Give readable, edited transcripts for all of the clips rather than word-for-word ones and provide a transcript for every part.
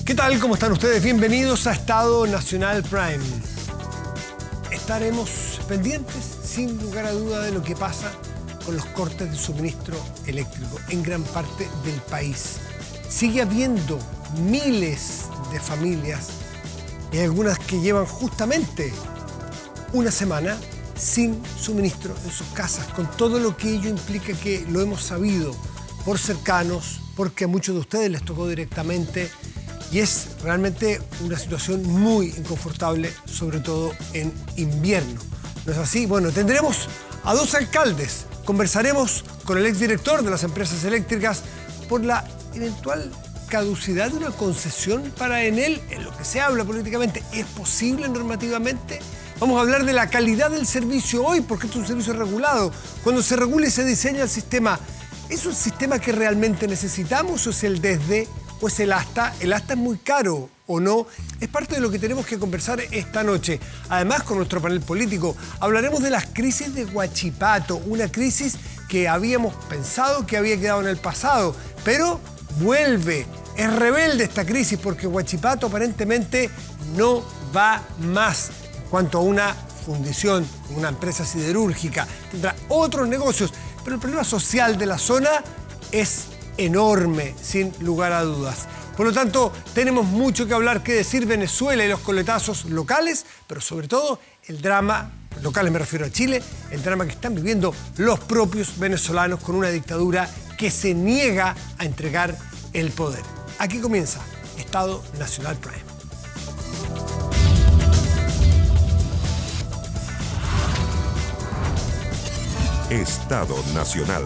¿Qué tal? ¿Cómo están ustedes? Bienvenidos a Estado Nacional Prime. Estaremos pendientes, sin lugar a duda, de lo que pasa con los cortes de suministro eléctrico en gran parte del país. Sigue habiendo miles de familias y algunas que llevan justamente una semana sin suministro en sus casas, con todo lo que ello implica, que lo hemos sabido por cercanos, porque a muchos de ustedes les tocó directamente. Y es realmente una situación muy inconfortable, sobre todo en invierno. ¿No es así? Bueno, tendremos a dos alcaldes. Conversaremos con el exdirector de las empresas eléctricas por la eventual caducidad de una concesión para Enel, en lo que se habla políticamente. ¿Es posible normativamente? Vamos a hablar de la calidad del servicio hoy, porque esto es un servicio regulado. Cuando se regula y se diseña el sistema, ¿es un sistema que realmente necesitamos o es el desde? ¿O es el hasta? ¿El hasta es muy caro o no? Es parte de lo que tenemos que conversar esta noche. Además, con nuestro panel político, hablaremos de las crisis de Huachipato, una crisis que habíamos pensado que había quedado en el pasado, pero vuelve. Es rebelde esta crisis porque Huachipato aparentemente no va más. En cuanto a una fundición, una empresa siderúrgica, tendrá otros negocios, pero el problema social de la zona es enorme, sin lugar a dudas. Por lo tanto, tenemos mucho que hablar, que decir Venezuela y los coletazos locales, pero sobre todo el drama, locales me refiero a Chile, el drama que están viviendo los propios venezolanos con una dictadura que se niega a entregar el poder. Aquí comienza Estado Nacional Prime. Estado Nacional.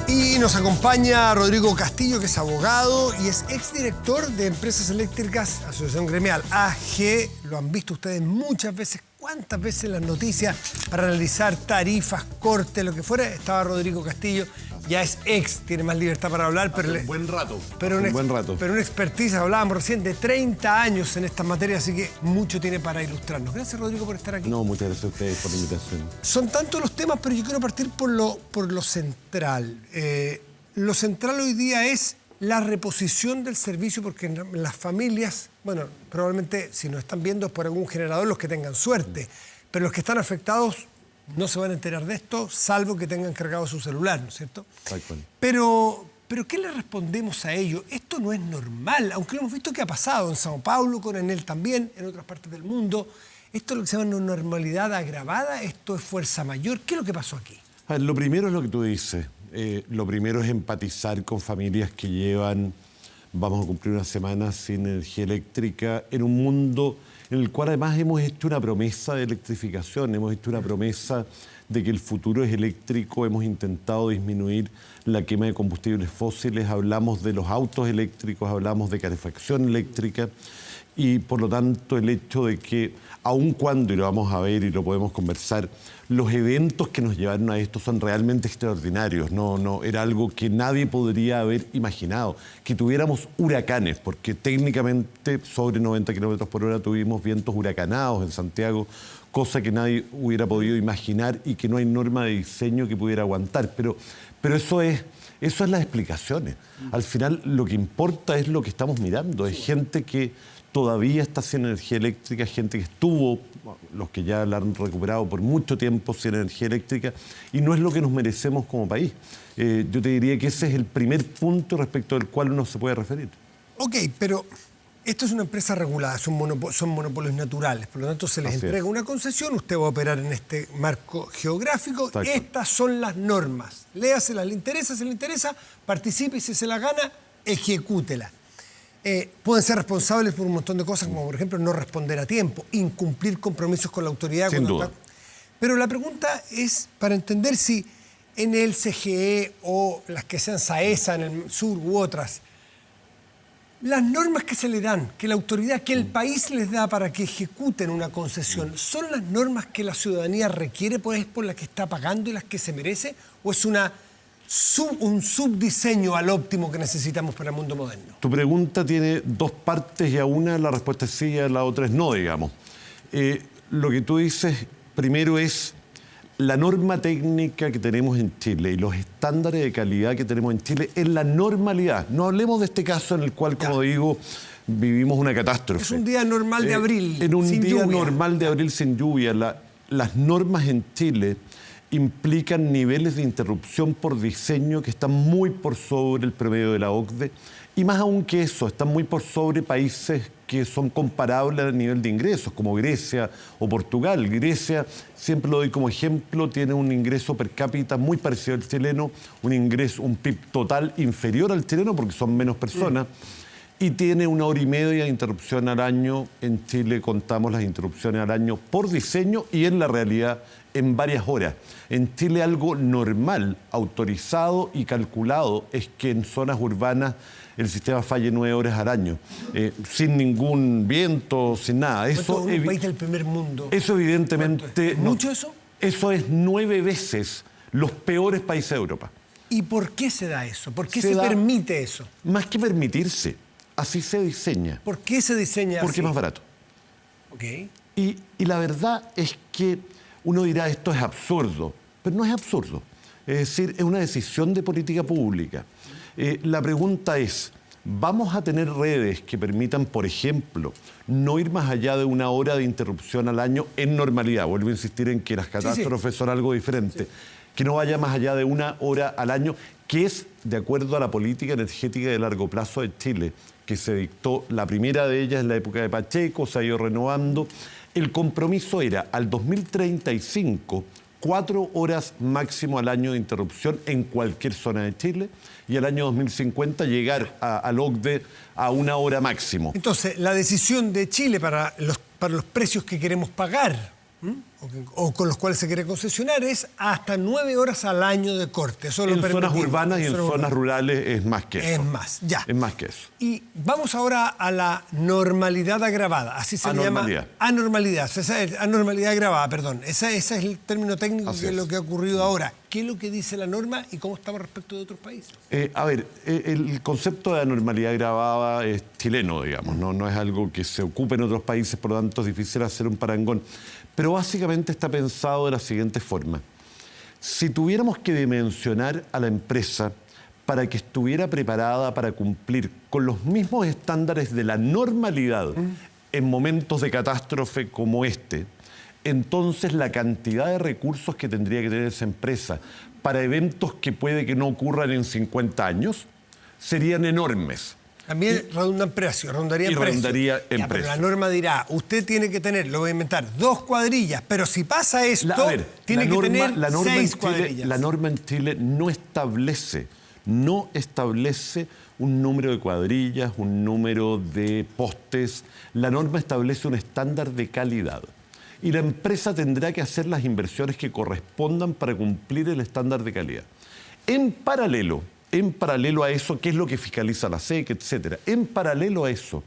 Y nos acompaña Rodrigo Castillo, que es abogado y es exdirector de Empresas Eléctricas, Asociación Gremial, AG. Lo han visto ustedes muchas veces, cuántas veces en las noticias para analizar tarifas, cortes, lo que fuera. Estaba Rodrigo Castillo, ya es tiene más libertad para hablar. Pero un buen rato. Pero una expertise, hablábamos recién, de 30 años en estas materias, así que mucho tiene para ilustrarnos. Gracias, Rodrigo, por estar aquí. No, muchas gracias a ustedes por la invitación. Son tantos los temas, pero yo quiero partir por lo central. Lo central hoy día es la reposición del servicio, porque en las familias, bueno, probablemente si nos están viendo es por algún generador los que tengan suerte, pero los que están afectados no se van a enterar de esto, salvo que tengan cargado su celular, ¿no es cierto? Tal cual. Pero ¿qué le respondemos a ello? Esto no es normal, aunque lo hemos visto que ha pasado en Sao Paulo, con Enel también, en otras partes del mundo. Esto es lo que se llama una normalidad agravada, esto es fuerza mayor. ¿Qué es lo que pasó aquí? A ver, lo primero es lo que tú dices. Lo primero es empatizar con familias que llevan, vamos a cumplir una semana sin energía eléctrica, en un mundo en el cual además hemos hecho una promesa de electrificación, hemos hecho una promesa de que el futuro es eléctrico, hemos intentado disminuir la quema de combustibles fósiles, hablamos de los autos eléctricos, hablamos de calefacción eléctrica, y por lo tanto el hecho de que, aun cuando, y lo vamos a ver y lo podemos conversar, los eventos que nos llevaron a esto son realmente extraordinarios. No, era algo que nadie podría haber imaginado. Que tuviéramos huracanes, porque técnicamente sobre 90 kilómetros por hora tuvimos vientos huracanados en Santiago, cosa que nadie hubiera podido imaginar y que no hay norma de diseño que pudiera aguantar. Pero eso es las explicaciones. Al final lo que importa es lo que estamos mirando. Es gente que todavía está sin energía eléctrica, gente que estuvo, los que ya la han recuperado por mucho tiempo sin energía eléctrica, y no es lo que nos merecemos como país. Yo te diría que ese es el primer punto respecto al cual uno se puede referir. Ok, pero esto es una empresa regulada, son monopolios naturales, por lo tanto se les entrega una concesión, usted va a operar en este marco geográfico, estas son las normas. Léaselas, le interesa, participe y si se la gana, ejecútela. Pueden ser responsables por un montón de cosas, como por ejemplo no responder a tiempo, incumplir compromisos con la autoridad. Sin duda. Pero la pregunta es para entender si en el CGE o las que sean SAESA en el sur u otras, las normas que se le dan, que la autoridad, que el país les da para que ejecuten una concesión, ¿son las normas que la ciudadanía requiere, pues es por las que está pagando y las que se merece? ¿O es un subdiseño al óptimo que necesitamos para el mundo moderno? Tu pregunta tiene dos partes y a una la respuesta es sí y a la otra es no, digamos. Lo que tú dices primero es la norma técnica que tenemos en Chile y los estándares de calidad que tenemos en Chile es la normalidad. No hablemos de este caso en el cual, como digo, vivimos una catástrofe. Es un día normal de abril, en un sin día lluvia. normal de abril sin lluvia. Las normas en Chile implican niveles de interrupción por diseño que están muy por sobre el promedio de la OCDE. Y más aún que eso, están muy por sobre países que son comparables a nivel de ingresos, como Grecia o Portugal. Grecia, siempre lo doy como ejemplo, tiene un ingreso per cápita muy parecido al chileno, un PIB total inferior al chileno porque son menos personas, y tiene 1 hora y media de interrupción al año. En Chile contamos las interrupciones al año por diseño y en la realidad en varias horas. En Chile algo normal, autorizado y calculado es que en zonas urbanas el sistema falle 9 horas al año, sin ningún viento, sin nada. Eso es un país del primer mundo. Eso evidentemente... ¿Es mucho eso? Eso es 9 veces los peores países de Europa. ¿Y por qué se da eso? ¿Por qué se permite eso? Más que permitirse, así se diseña. ¿Por qué se diseña Porque así? es más barato. Ok. Y la verdad es que uno dirá esto es absurdo, pero no es absurdo. Es decir, es una decisión de política pública. La pregunta es, ¿vamos a tener redes que permitan, por ejemplo, no ir más allá de 1 hora de interrupción al año en normalidad? Vuelvo a insistir en que las catástrofes son algo diferente. Sí. Que no vaya más allá de 1 hora al año, que es de acuerdo a la política energética de largo plazo de Chile, que se dictó, la primera de ellas en la época de Pacheco, se ha ido renovando. El compromiso era al 2035, 4 horas máximo al año de interrupción en cualquier zona de Chile, y al año 2050 llegar al OCDE a 1 hora máximo. Entonces, la decisión de Chile para los precios que queremos pagar, o con los cuales se quiere concesionar, es hasta 9 horas al año de corte. Eso en zonas urbanas y en zonas rurales es más que eso. Es más, ya. Es más que eso. Y vamos ahora a la normalidad agravada, así se le llama. Anormalidad. Anormalidad agravada, perdón. Ese es el término técnico de lo que ha ocurrido ahora. ¿Qué es lo que dice la norma y cómo estamos respecto de otros países? El concepto de anormalidad agravada es chileno, digamos, no es algo que se ocupe en otros países, por lo tanto es difícil hacer un parangón. Pero básicamente está pensado de la siguiente forma. Si tuviéramos que dimensionar a la empresa para que estuviera preparada para cumplir con los mismos estándares de la normalidad en momentos de catástrofe como este, entonces la cantidad de recursos que tendría que tener esa empresa para eventos que puede que no ocurran en 50 años serían enormes. También redundan precio, redundaría en precio. Redundaría en precio. Pero la norma dirá, usted tiene que tener, lo voy a inventar, 2 cuadrillas, pero si pasa esto, tiene que tener 6 cuadrillas. La norma en Chile no establece un número de cuadrillas, un número de postes. La norma establece un estándar de calidad. Y la empresa tendrá que hacer las inversiones que correspondan para cumplir el estándar de calidad. En paralelo a eso, ¿qué es lo que fiscaliza la SEC, etcétera? En paralelo a eso,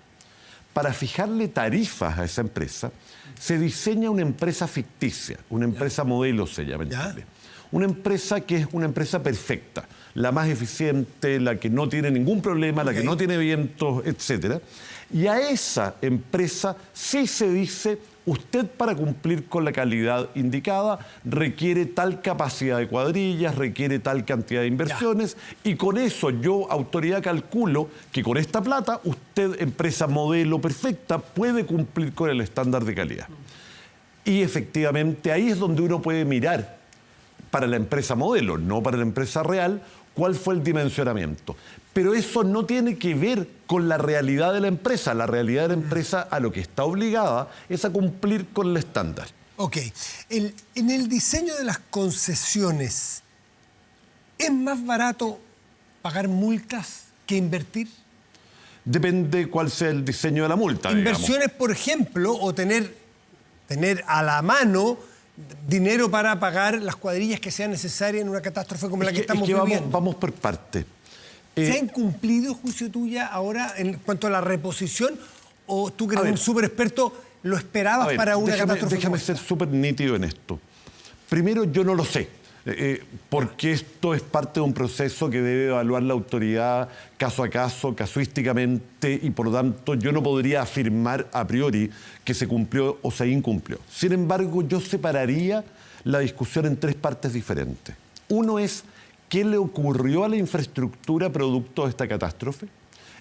para fijarle tarifas a esa empresa, se diseña una empresa ficticia, una empresa modelo se llama en Chile. Una empresa que es una empresa perfecta, la más eficiente, la que no tiene ningún problema, la que no tiene vientos, etcétera. Y a esa empresa sí se dice, usted para cumplir con la calidad indicada requiere tal capacidad de cuadrillas, requiere tal cantidad de inversiones, y con eso yo, autoridad, calculo que con esta plata usted, empresa modelo perfecta, puede cumplir con el estándar de calidad. Y efectivamente ahí es donde uno puede mirar para la empresa modelo, no para la empresa real, cuál fue el dimensionamiento. Pero eso no tiene que ver con la realidad de la empresa. La realidad de la empresa a lo que está obligada es a cumplir con el estándar. Ok. En el diseño de las concesiones, ¿es más barato pagar multas que invertir? Depende cuál sea el diseño de la multa, Inversiones, digamos. Por ejemplo, o tener a la mano dinero para pagar las cuadrillas que sean necesarias en una catástrofe como la que estamos viviendo. Vamos por parte. ¿Se ha incumplido, juicio tuya, ahora en cuanto a la reposición? ¿O tú, que eres un súper experto, lo esperabas para una catástrofe? Déjame ser súper nítido en esto. Primero, yo no lo sé, porque esto es parte de un proceso que debe evaluar la autoridad caso a caso, casuísticamente, y por lo tanto yo no podría afirmar a priori que se cumplió o se incumplió. Sin embargo, yo separaría la discusión en tres partes diferentes. Uno es qué le ocurrió a la infraestructura producto de esta catástrofe.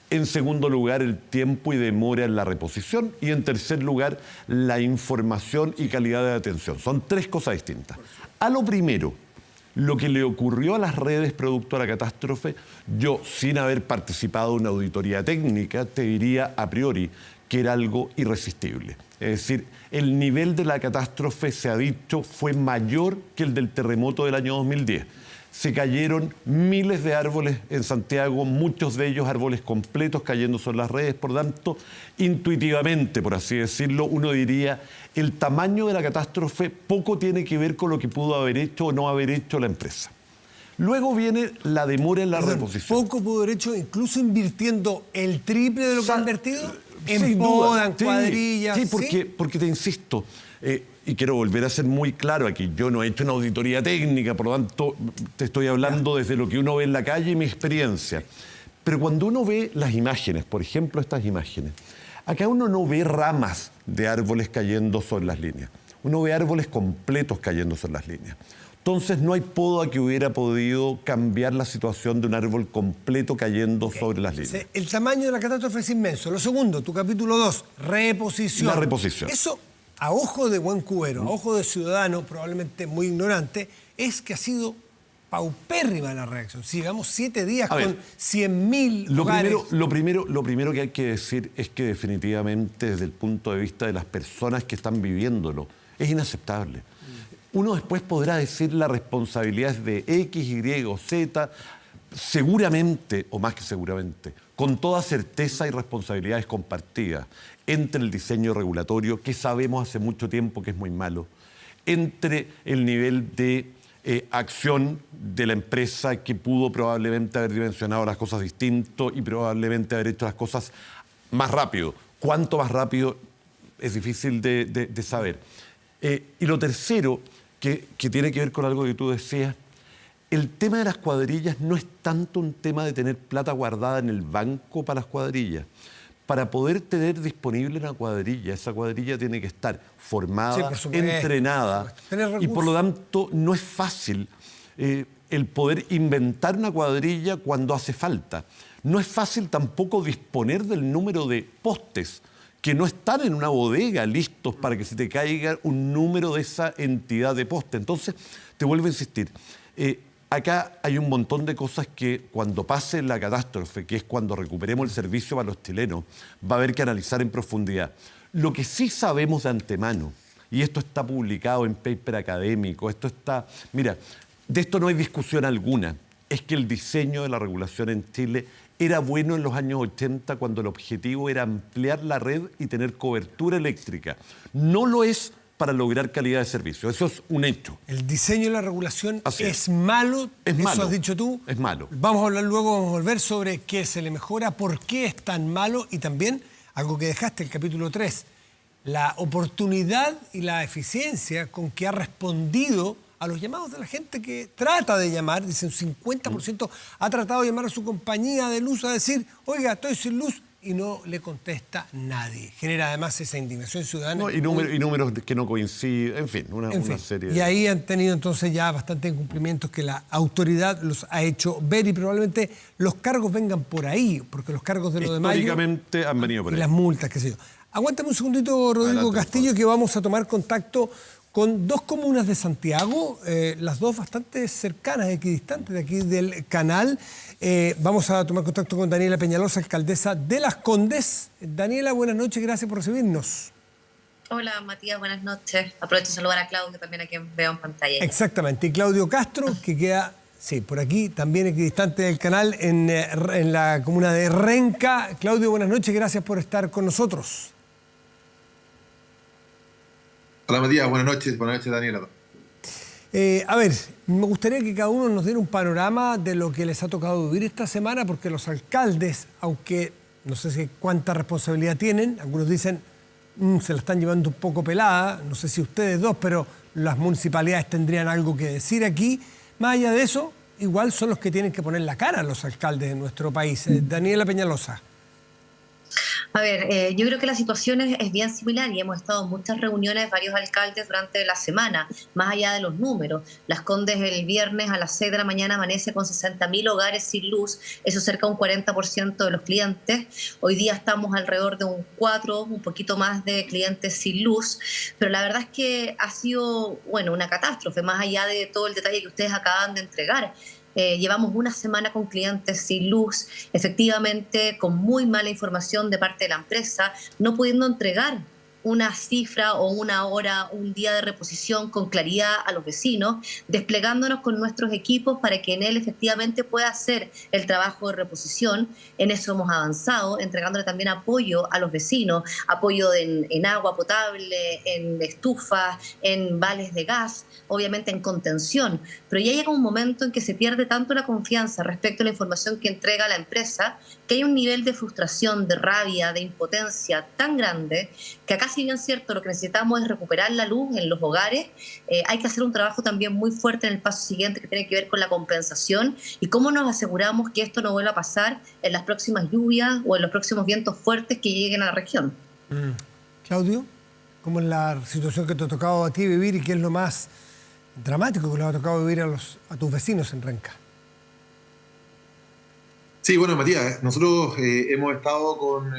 En segundo lugar, el tiempo y demora en la reposición. Y en tercer lugar, la información y calidad de atención. Son tres cosas distintas. A lo primero, lo que le ocurrió a las redes producto de la catástrofe, yo, sin haber participado en una auditoría técnica, te diría a priori que era algo irresistible. Es decir, el nivel de la catástrofe, se ha dicho, fue mayor que el del terremoto del año 2010. Se cayeron miles de árboles en Santiago, muchos de ellos árboles completos cayendo sobre las redes. Por tanto, intuitivamente, por así decirlo, uno diría, el tamaño de la catástrofe poco tiene que ver con lo que pudo haber hecho o no haber hecho la empresa. Luego viene la demora en la reposición. Poco pudo haber hecho, incluso invirtiendo el triple de lo que ha invertido en sin poda, en duda. cuadrillas. Sí, porque te insisto, y quiero volver a ser muy claro aquí, yo no he hecho una auditoría técnica, por lo tanto te estoy hablando desde lo que uno ve en la calle y mi experiencia. Pero cuando uno ve las imágenes, por ejemplo estas imágenes, acá uno no ve ramas de árboles cayendo sobre las líneas, uno ve árboles completos cayendo sobre las líneas. Entonces no hay poda que hubiera podido cambiar la situación de un árbol completo cayendo sobre las líneas. El tamaño de la catástrofe es inmenso. Lo segundo, tu capítulo 2, reposición. La reposición. Eso, a ojo de buen cubero, a ojo de ciudadano, probablemente muy ignorante, es que ha sido paupérrima la reacción. Si llevamos 7 días con 100.000 hogares. Lo primero que hay que decir es que definitivamente desde el punto de vista de las personas que están viviéndolo, es inaceptable. Uno después podrá decir la responsabilidad es de X, Y o Z, seguramente, o más que seguramente, con toda certeza hay responsabilidades compartidas entre el diseño regulatorio, que sabemos hace mucho tiempo que es muy malo, entre el nivel de acción de la empresa, que pudo probablemente haber dimensionado las cosas distinto y probablemente haber hecho las cosas más rápido. ¿Cuánto más rápido? Es difícil de saber. Y lo tercero, que tiene que ver con algo que tú decías, el tema de las cuadrillas no es tanto un tema de tener plata guardada en el banco para las cuadrillas. Para poder tener disponible una cuadrilla, esa cuadrilla tiene que estar formada, entrenada, y por lo tanto no es fácil el poder inventar una cuadrilla cuando hace falta. No es fácil tampoco disponer del número de postes que no están en una bodega listos para que se te caiga un número de esa entidad de poste. Entonces, te vuelvo a insistir, acá hay un montón de cosas que cuando pase la catástrofe, que es cuando recuperemos el servicio para los chilenos, va a haber que analizar en profundidad. Lo que sí sabemos de antemano, y esto está publicado en paper académico, esto está... Mira, de esto no hay discusión alguna, es que el diseño de la regulación en Chile era bueno en los años 80 cuando el objetivo era ampliar la red y tener cobertura eléctrica. No lo es para lograr calidad de servicio. Eso es un hecho. El diseño de la regulación es malo. Eso has dicho tú. Es malo. Vamos a hablar luego, vamos a volver sobre qué se le mejora, por qué es tan malo y también algo que dejaste, el capítulo 3, la oportunidad y la eficiencia con que ha respondido a los llamados de la gente que trata de llamar. Dicen, 50% ha tratado de llamar a su compañía de luz a decir, oiga, estoy sin luz, y no le contesta nadie. Genera además esa indignación ciudadana. No, y números que no coinciden, en fin, una serie de... Y ahí han tenido entonces ya bastantes incumplimientos que la autoridad los ha hecho ver, y probablemente los cargos vengan por ahí, porque los cargos de lo de mayo... Históricamente han venido por ahí. Y las multas, qué sé yo. Aguántame un segundito, Rodrigo Castillo, que vamos a tomar contacto con 2 comunas de Santiago, las 2 bastante cercanas, equidistantes de aquí del canal. Vamos a tomar contacto con Daniela Peñalosa, alcaldesa de Las Condes. Daniela, buenas noches, gracias por recibirnos. Hola, Matías, buenas noches. Aprovecho de saludar a Claudio también, a quien veo en pantalla. Exactamente, y Claudio Castro, que queda, sí, por aquí, también equidistante del canal, en la comuna de Renca. Claudio, buenas noches, gracias por estar con nosotros. Hola Matías, buenas noches Daniela. A ver, me gustaría que cada uno nos diera un panorama de lo que les ha tocado vivir esta semana, porque los alcaldes, aunque no sé si cuánta responsabilidad tienen, algunos dicen se la están llevando un poco pelada, no sé si ustedes dos, pero las municipalidades tendrían algo que decir aquí. Más allá de eso, igual son los que tienen que poner la cara a los alcaldes de nuestro país. Daniela Peñalosa. A ver, yo creo que la situación es bien similar y hemos estado en muchas reuniones, varios alcaldes durante la semana, más allá de los números. Las Condes el viernes a las 6 de la mañana amanece con 60.000 hogares sin luz, eso cerca de un 40% de los clientes. Hoy día estamos alrededor de un 4, un poquito más de clientes sin luz, pero la verdad es que ha sido, bueno, una catástrofe, más allá de todo el detalle que ustedes acaban de entregar. Llevamos una semana con clientes sin luz, efectivamente con muy mala información de parte de la empresa, no pudiendo entregar una cifra o una hora, un día de reposición con claridad a los vecinos, desplegándonos con nuestros equipos para que en él efectivamente pueda hacer el trabajo de reposición. En eso hemos avanzado, entregándole también apoyo a los vecinos, apoyo en agua potable, en estufas, en vales de gas, obviamente en contención. Pero ya llega un momento en que se pierde tanto la confianza respecto a la información que entrega la empresa, que hay un nivel de frustración, de rabia, de impotencia tan grande que acá, si bien es cierto, lo que necesitamos es recuperar la luz en los hogares, hay que hacer un trabajo también muy fuerte en el paso siguiente que tiene que ver con la compensación y cómo nos aseguramos que esto no vuelva a pasar en las próximas lluvias o en los próximos vientos fuertes que lleguen a la región. Claudio, ¿cómo es la situación que te ha tocado a ti vivir y qué es lo más dramático que les ha tocado vivir a tus vecinos en Renca? Sí, bueno, Matías, nosotros hemos estado con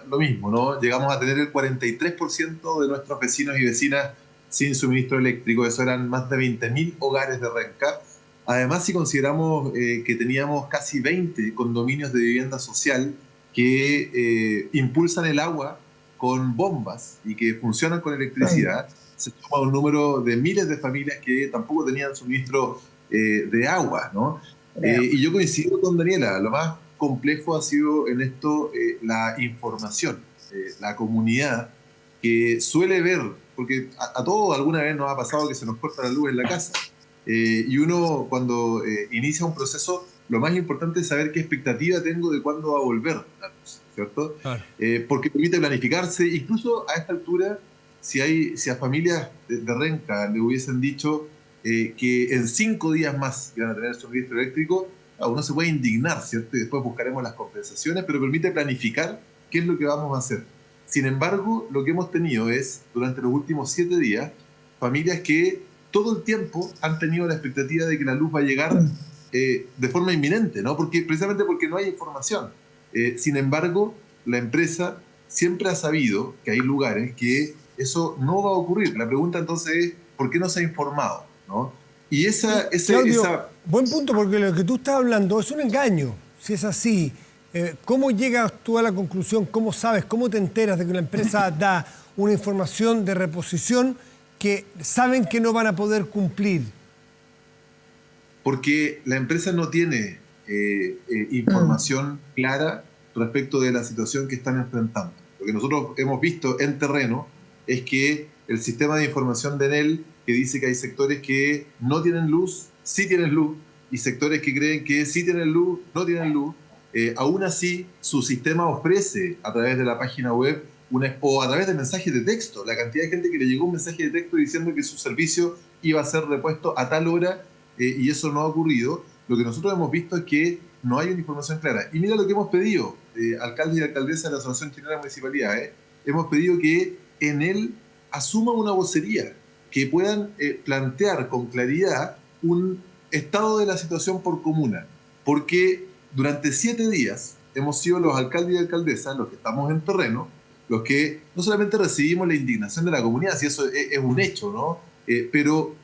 lo mismo, ¿no? Llegamos a tener el 43% de nuestros vecinos y vecinas sin suministro eléctrico. Eso eran más de 20.000 hogares de Renca. Además, si consideramos que teníamos casi 20 condominios de vivienda social que impulsan el agua con bombas y que funcionan con electricidad, se suma un número de miles de familias que tampoco tenían suministro de agua, ¿no? Y yo coincido con Daniela, lo más complejo ha sido en esto la información, la comunidad que suele ver, porque a todos alguna vez nos ha pasado que se nos corta la luz en la casa, y uno cuando inicia un proceso, lo más importante es saber qué expectativa tengo de cuándo va a volver la luz, ¿cierto? Claro. Porque permite planificarse, incluso a esta altura, si a familias de Renca le hubiesen dicho que en 5 días más iban a tener suministro eléctrico, uno se puede indignar, ¿cierto? Y después buscaremos las compensaciones, pero permite planificar qué es lo que vamos a hacer. Sin embargo, lo que hemos tenido es, durante los últimos 7 días, familias que todo el tiempo han tenido la expectativa de que la luz va a llegar de forma inminente, ¿no? Precisamente porque no hay información. Sin embargo, la empresa siempre ha sabido que hay lugares que eso no va a ocurrir. La pregunta entonces es, ¿por qué no se ha informado? ¿No? Y Claudio, buen punto, porque lo que tú estás hablando es un engaño. Si es así, ¿cómo llegas tú a la conclusión? ¿Cómo sabes? ¿Cómo te enteras de que una empresa da una información de reposición que saben que no van a poder cumplir? Porque la empresa no tiene información clara respecto de la situación que están enfrentando. Lo que nosotros hemos visto en terreno es que el sistema de información de Enel, que dice que hay sectores que no tienen luz, sí tienen luz, y sectores que creen que sí tienen luz, no tienen luz. Aún así, su sistema ofrece a través de la página web o a través de mensajes de texto, la cantidad de gente que le llegó un mensaje de texto diciendo que su servicio iba a ser repuesto a tal hora, y eso no ha ocurrido. Lo que nosotros hemos visto es que no hay una información clara. Y mira lo que hemos pedido, alcaldes y alcaldesas de la Asociación Chilena de Municipalidades, hemos pedido que Enel asuma una vocería, que puedan plantear con claridad un estado de la situación por comuna, porque durante 7 días hemos sido los alcaldes y alcaldesas, los que estamos en terreno, los que no solamente recibimos la indignación de la comunidad, si eso es un hecho, ¿no? Pero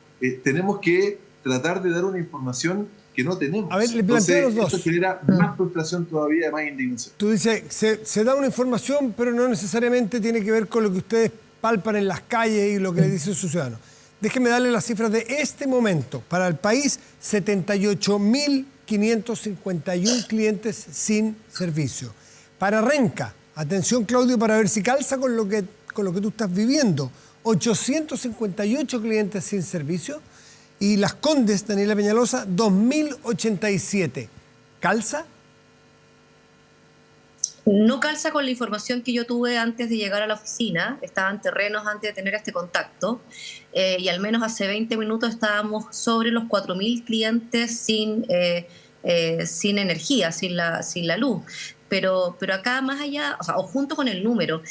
tenemos que tratar de dar una información que no tenemos. A ver, le planteo los dos. Eso genera más frustración todavía, más indignación. Tú dices, se da una información, pero no necesariamente tiene que ver con lo que ustedes palpan en las calles y lo que le dicen sus ciudadanos. Déjenme darle las cifras de este momento. Para el país, 78.551 clientes sin servicio. Para Renca, atención Claudio para ver si calza con lo que tú estás viviendo, 858 clientes sin servicio. Y Las Condes, Daniela Peñalosa, 2.087. ¿Calza? No calza con la información que yo tuve antes de llegar a la oficina. Estaba en terrenos antes de tener este contacto. Y al menos hace 20 minutos estábamos sobre los 4.000 clientes sin energía, sin la luz. pero acá más allá, o sea, o junto con el número,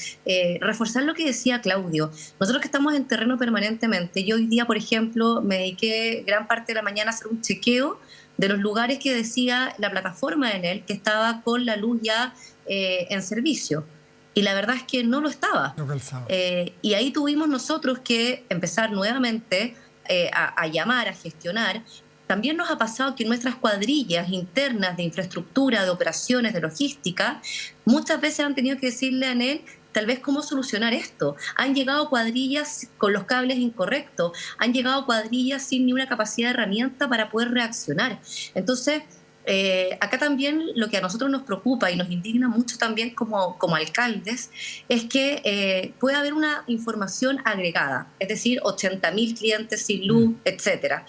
reforzar lo que decía Claudio. Nosotros que estamos en terreno permanentemente, yo hoy día, por ejemplo, me dediqué gran parte de la mañana a hacer un chequeo de los lugares que decía la plataforma de Enel que estaba con la luz ya en servicio. Y la verdad es que no lo estaba. No calzaba. Y ahí tuvimos nosotros que empezar nuevamente a llamar, a gestionar. También nos ha pasado que nuestras cuadrillas internas de infraestructura, de operaciones, de logística, muchas veces han tenido que decirle a Enel tal vez cómo solucionar esto. Han llegado cuadrillas con los cables incorrectos, han llegado cuadrillas sin ni una capacidad de herramienta para poder reaccionar. Entonces, acá también lo que a nosotros nos preocupa y nos indigna mucho también como alcaldes es que puede haber una información agregada, es decir, 80.000 clientes sin luz, etcétera.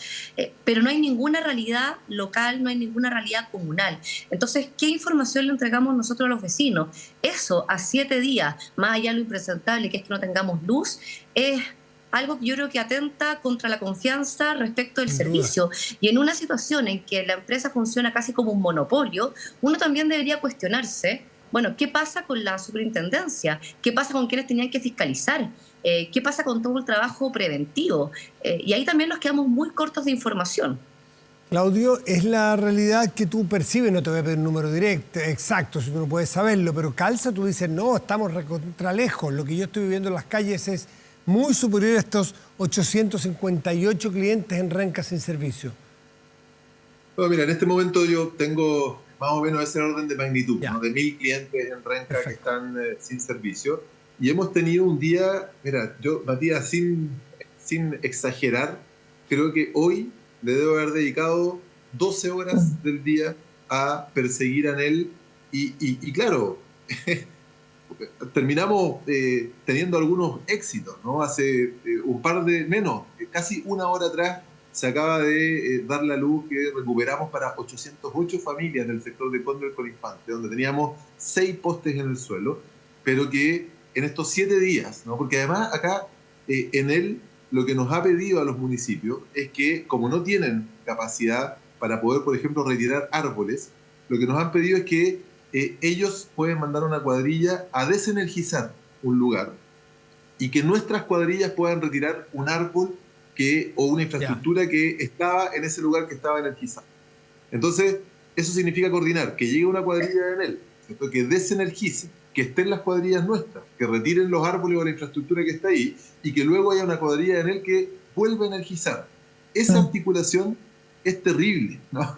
Pero no hay ninguna realidad local, no hay ninguna realidad comunal. Entonces, ¿qué información le entregamos nosotros a los vecinos? Eso a 7 días, más allá de lo impresentable que es que no tengamos luz, es algo que yo creo que atenta contra la confianza respecto del servicio. Y en una situación en que la empresa funciona casi como un monopolio, uno también debería cuestionarse, bueno, ¿qué pasa con la superintendencia? ¿Qué pasa con quienes tenían que fiscalizar? ¿Qué pasa con todo el trabajo preventivo? Y ahí también nos quedamos muy cortos de información. Claudio, es la realidad que tú percibes, no te voy a pedir un número directo, exacto, si tú no puedes saberlo, pero calza, tú dices, no, estamos recontra lejos, lo que yo estoy viviendo en las calles es muy superior a estos 858 clientes en Renca sin servicio. Bueno, mira, en este momento yo tengo más o menos ese orden de magnitud, ¿no? De 1.000 clientes en Renca. Perfecto. Que están sin servicio. Y hemos tenido un día, mira, yo, Matías, sin exagerar, creo que hoy le debo haber dedicado 12 horas del día a perseguir a Enel y claro, terminamos teniendo algunos éxitos, ¿no? Hace casi una hora atrás se acaba de dar la luz que recuperamos para 808 familias del sector de Condel con Infante, donde teníamos 6 postes en el suelo, pero que en estos 7 días, ¿no? Porque además acá Enel lo que nos ha pedido a los municipios es que, como no tienen capacidad para poder, por ejemplo, retirar árboles, lo que nos han pedido es que ellos pueden mandar una cuadrilla a desenergizar un lugar y que nuestras cuadrillas puedan retirar un árbol o una infraestructura que estaba en ese lugar que estaba energizado. Entonces, eso significa coordinar, que llegue una cuadrilla de Enel, ¿cierto? Que desenergice, que estén las cuadrillas nuestras, que retiren los árboles o la infraestructura que está ahí y que luego haya una cuadrilla de Enel que vuelva a energizar. Esa articulación es terrible, ¿no?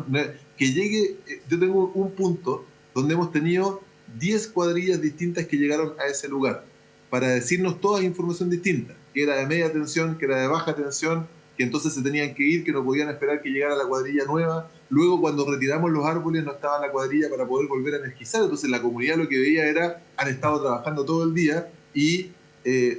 Que llegue, yo tengo un punto donde hemos tenido 10 cuadrillas distintas que llegaron a ese lugar para decirnos toda información distinta, que era de media tensión, que era de baja tensión, que entonces se tenían que ir, que no podían esperar que llegara la cuadrilla nueva. Luego, cuando retiramos los árboles, no estaba la cuadrilla para poder volver a energizar. Entonces, la comunidad lo que veía era, han estado trabajando todo el día y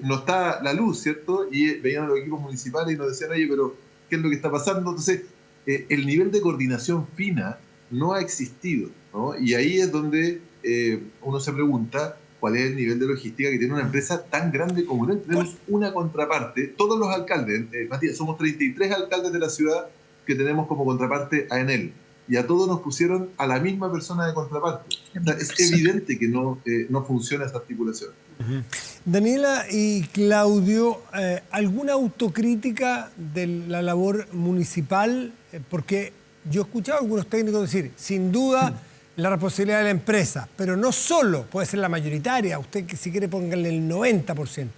no está la luz, ¿cierto? Y veían a los equipos municipales y nos decían, oye, pero ¿qué es lo que está pasando? Entonces, el nivel de coordinación fina no ha existido, ¿no? Y ahí es donde uno se pregunta cuál es el nivel de logística que tiene una empresa tan grande como Enel. Tenemos una contraparte, todos los alcaldes, Matías, somos 33 alcaldes de la ciudad que tenemos como contraparte a Enel, y a todos nos pusieron a la misma persona de contraparte. O sea, es evidente que no funciona esa articulación. Daniela y Claudio, ¿alguna autocrítica de la labor municipal? Porque yo he escuchado a algunos técnicos decir, sin duda, la responsabilidad de la empresa, pero no solo, puede ser la mayoritaria, usted que si quiere póngale el 90%,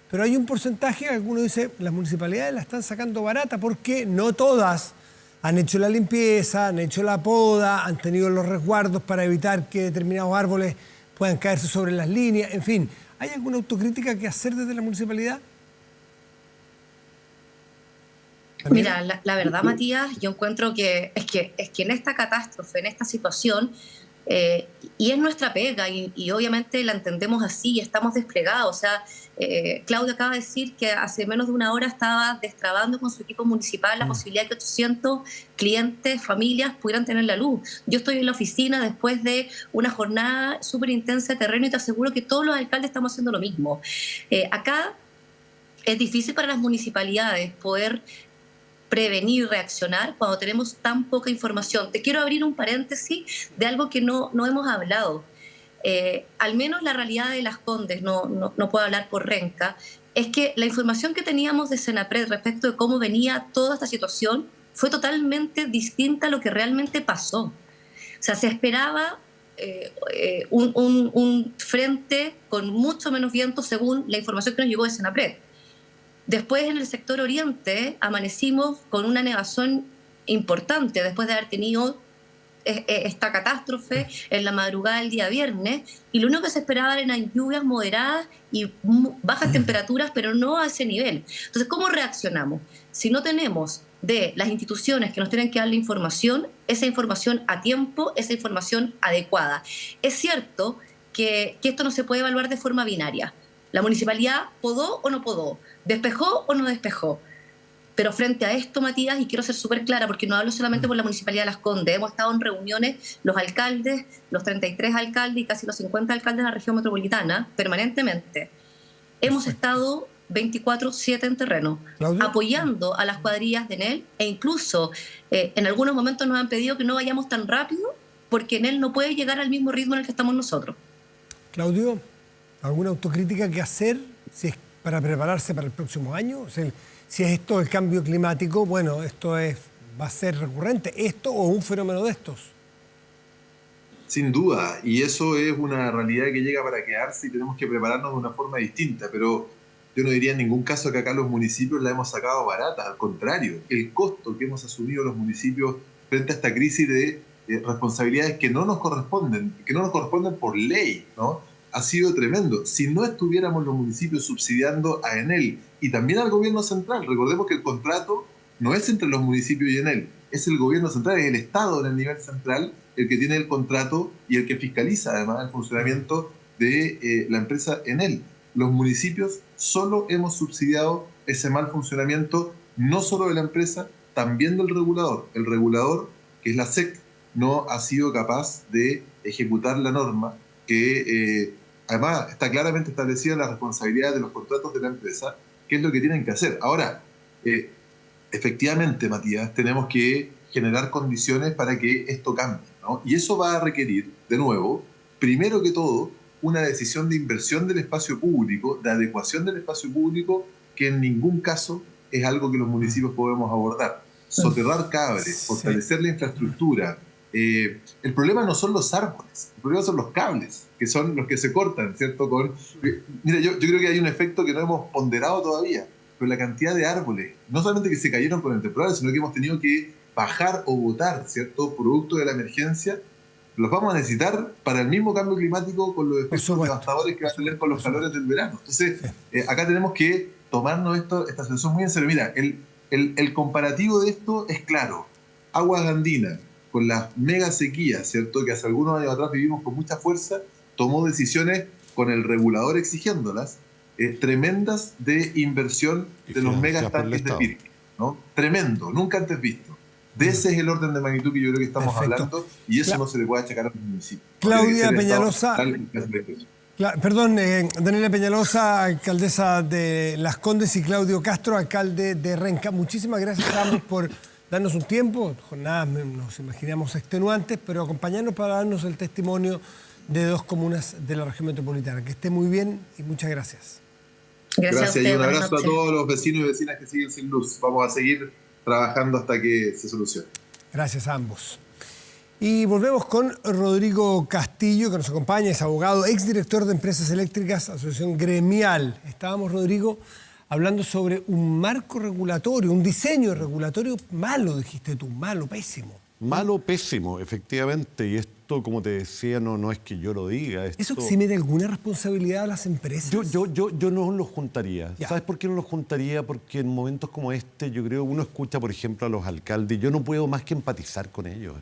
pero hay un porcentaje, algunos dicen, las municipalidades la están sacando barata porque no todas han hecho la limpieza, han hecho la poda, han tenido los resguardos para evitar que determinados árboles puedan caerse sobre las líneas, en fin. ¿Hay alguna autocrítica que hacer desde la municipalidad? Mira, la verdad, Matías, yo encuentro que es que en esta catástrofe, en esta situación, y es nuestra pega, y obviamente la entendemos así, y estamos desplegados. O sea, Claudio acaba de decir que hace menos de una hora estaba destrabando con su equipo municipal la posibilidad de que 800 clientes, familias, pudieran tener la luz. Yo estoy en la oficina después de una jornada súper intensa de terreno y te aseguro que todos los alcaldes estamos haciendo lo mismo. Acá es difícil para las municipalidades poder prevenir, reaccionar cuando tenemos tan poca información. Te quiero abrir un paréntesis de algo que no hemos hablado. al menos la realidad de Las Condes, no puedo hablar por Renca, es que la información que teníamos de Senapred respecto de cómo venía toda esta situación fue totalmente distinta a lo que realmente pasó. O sea, se esperaba un frente con mucho menos viento según la información que nos llegó de Senapred. Después, en el sector oriente, amanecimos con una nevazón importante después de haber tenido esta catástrofe en la madrugada del día viernes, y lo único que se esperaba eran lluvias moderadas y bajas temperaturas, pero no a ese nivel. Entonces, ¿cómo reaccionamos? Si no tenemos de las instituciones que nos tienen que dar la información, esa información a tiempo, esa información adecuada. Es cierto que esto no se puede evaluar de forma binaria. La municipalidad podó o no podó, despejó o no despejó. Pero frente a esto, Matías, y quiero ser súper clara, porque no hablo solamente por la Municipalidad de Las Condes, hemos estado en reuniones, los alcaldes, los 33 alcaldes y casi los 50 alcaldes de la región metropolitana, permanentemente. Hemos estado 24/7 en terreno, ¿Claudio? apoyando a las cuadrillas de Enel, e incluso en algunos momentos nos han pedido que no vayamos tan rápido, porque Enel no puede llegar al mismo ritmo en el que estamos nosotros. Claudio, ¿alguna autocrítica que hacer si es para prepararse para el próximo año? O sea, si es esto el cambio climático, bueno, esto va a ser recurrente, esto o un fenómeno de estos. Sin duda, y eso es una realidad que llega para quedarse y tenemos que prepararnos de una forma distinta, pero yo no diría en ningún caso que acá los municipios la hemos sacado barata, al contrario, el costo que hemos asumido los municipios frente a esta crisis de responsabilidades que no nos corresponden por ley, ¿no? Ha sido tremendo. Si no estuviéramos los municipios subsidiando a Enel y también al gobierno central, recordemos que el contrato no es entre los municipios y Enel, es el gobierno central, es el Estado en el nivel central el que tiene el contrato y el que fiscaliza además el funcionamiento de la empresa Enel. Los municipios solo hemos subsidiado ese mal funcionamiento, no solo de la empresa, también del regulador. El regulador, que es la SEC, no ha sido capaz de ejecutar la norma que además está claramente establecida la responsabilidad de los contratos de la empresa, qué es lo que tienen que hacer. Ahora, efectivamente, Matías, tenemos que generar condiciones para que esto cambie, ¿no? Y eso va a requerir, de nuevo, primero que todo, una decisión de inversión del espacio público, de adecuación del espacio público, que en ningún caso es algo que los municipios podemos abordar. Soterrar cables, fortalecer la infraestructura. El problema no son los árboles, el problema son los cables, que son los que se cortan, ¿cierto? Mira, yo creo que hay un efecto que no hemos ponderado todavía, pero la cantidad de árboles, no solamente que se cayeron con el temporal, sino que hemos tenido que bajar o botar, ¿cierto? Producto de la emergencia, los vamos a necesitar para el mismo cambio climático con los efectos devastadores que va a tener con los calores del verano. Entonces, acá tenemos que tomarnos esta situación muy en serio. Mira, el comparativo de esto es claro. Aguas Andinas, con las mega sequías, ¿cierto?, que hace algunos años atrás vivimos con mucha fuerza, tomó decisiones con el regulador exigiéndolas, tremendas de inversión de los mega tanques de Pirque, ¿no? Tremendo, nunca antes visto. De ese es el orden de magnitud que yo creo que estamos hablando, y eso no se le puede achacar a los municipios. Claudia Peñalosa, Daniela Peñalosa, alcaldesa de Las Condes, y Claudio Castro, alcalde de Renca. Muchísimas gracias a ambos por darnos un tiempo, jornadas nos imaginamos extenuantes, pero acompañarnos para darnos el testimonio de dos comunas de la región metropolitana. Que esté muy bien y muchas gracias. Gracias y un abrazo a todos los vecinos y vecinas que siguen sin luz. Vamos a seguir trabajando hasta que se solucione. Gracias a ambos. Y volvemos con Rodrigo Castillo, que nos acompaña, es abogado, exdirector de Empresas Eléctricas, Asociación Gremial. Estábamos, Rodrigo, hablando sobre un marco regulatorio, un diseño regulatorio malo, dijiste tú, malo, pésimo. Malo, pésimo, efectivamente. Y esto, como te decía, no es que yo lo diga. ¿Eso exime de alguna responsabilidad a las empresas? Yo no los juntaría. Ya. ¿Sabes por qué no los juntaría? Porque en momentos como este, yo creo, uno escucha, por ejemplo, a los alcaldes, y yo no puedo más que empatizar con ellos.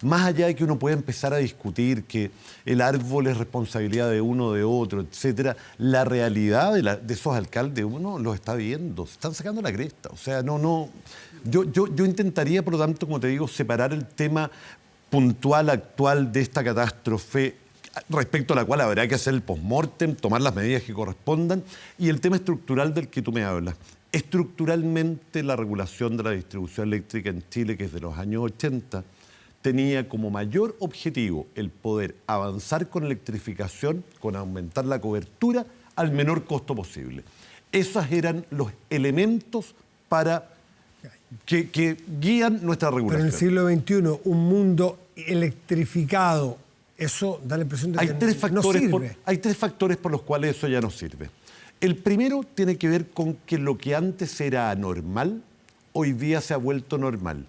Más allá de que uno pueda empezar a discutir que el árbol es responsabilidad de uno, de otro, etcétera, la realidad de esos alcaldes, uno los está viendo, se están sacando la cresta. O sea, yo intentaría, por lo tanto, como te digo, separar el tema puntual, actual de esta catástrofe, respecto a la cual habrá que hacer el post-mortem, tomar las medidas que correspondan, y el tema estructural del que tú me hablas. Estructuralmente, la regulación de la distribución eléctrica en Chile, que es de los años 80, tenía como mayor objetivo el poder avanzar con electrificación, con aumentar la cobertura al menor costo posible. Esos eran los elementos para que guían nuestra regulación. Pero en el siglo XXI, un mundo electrificado, eso da la impresión de que no sirve. Hay tres factores por los cuales eso ya no sirve. El primero tiene que ver con que lo que antes era anormal, hoy día se ha vuelto normal.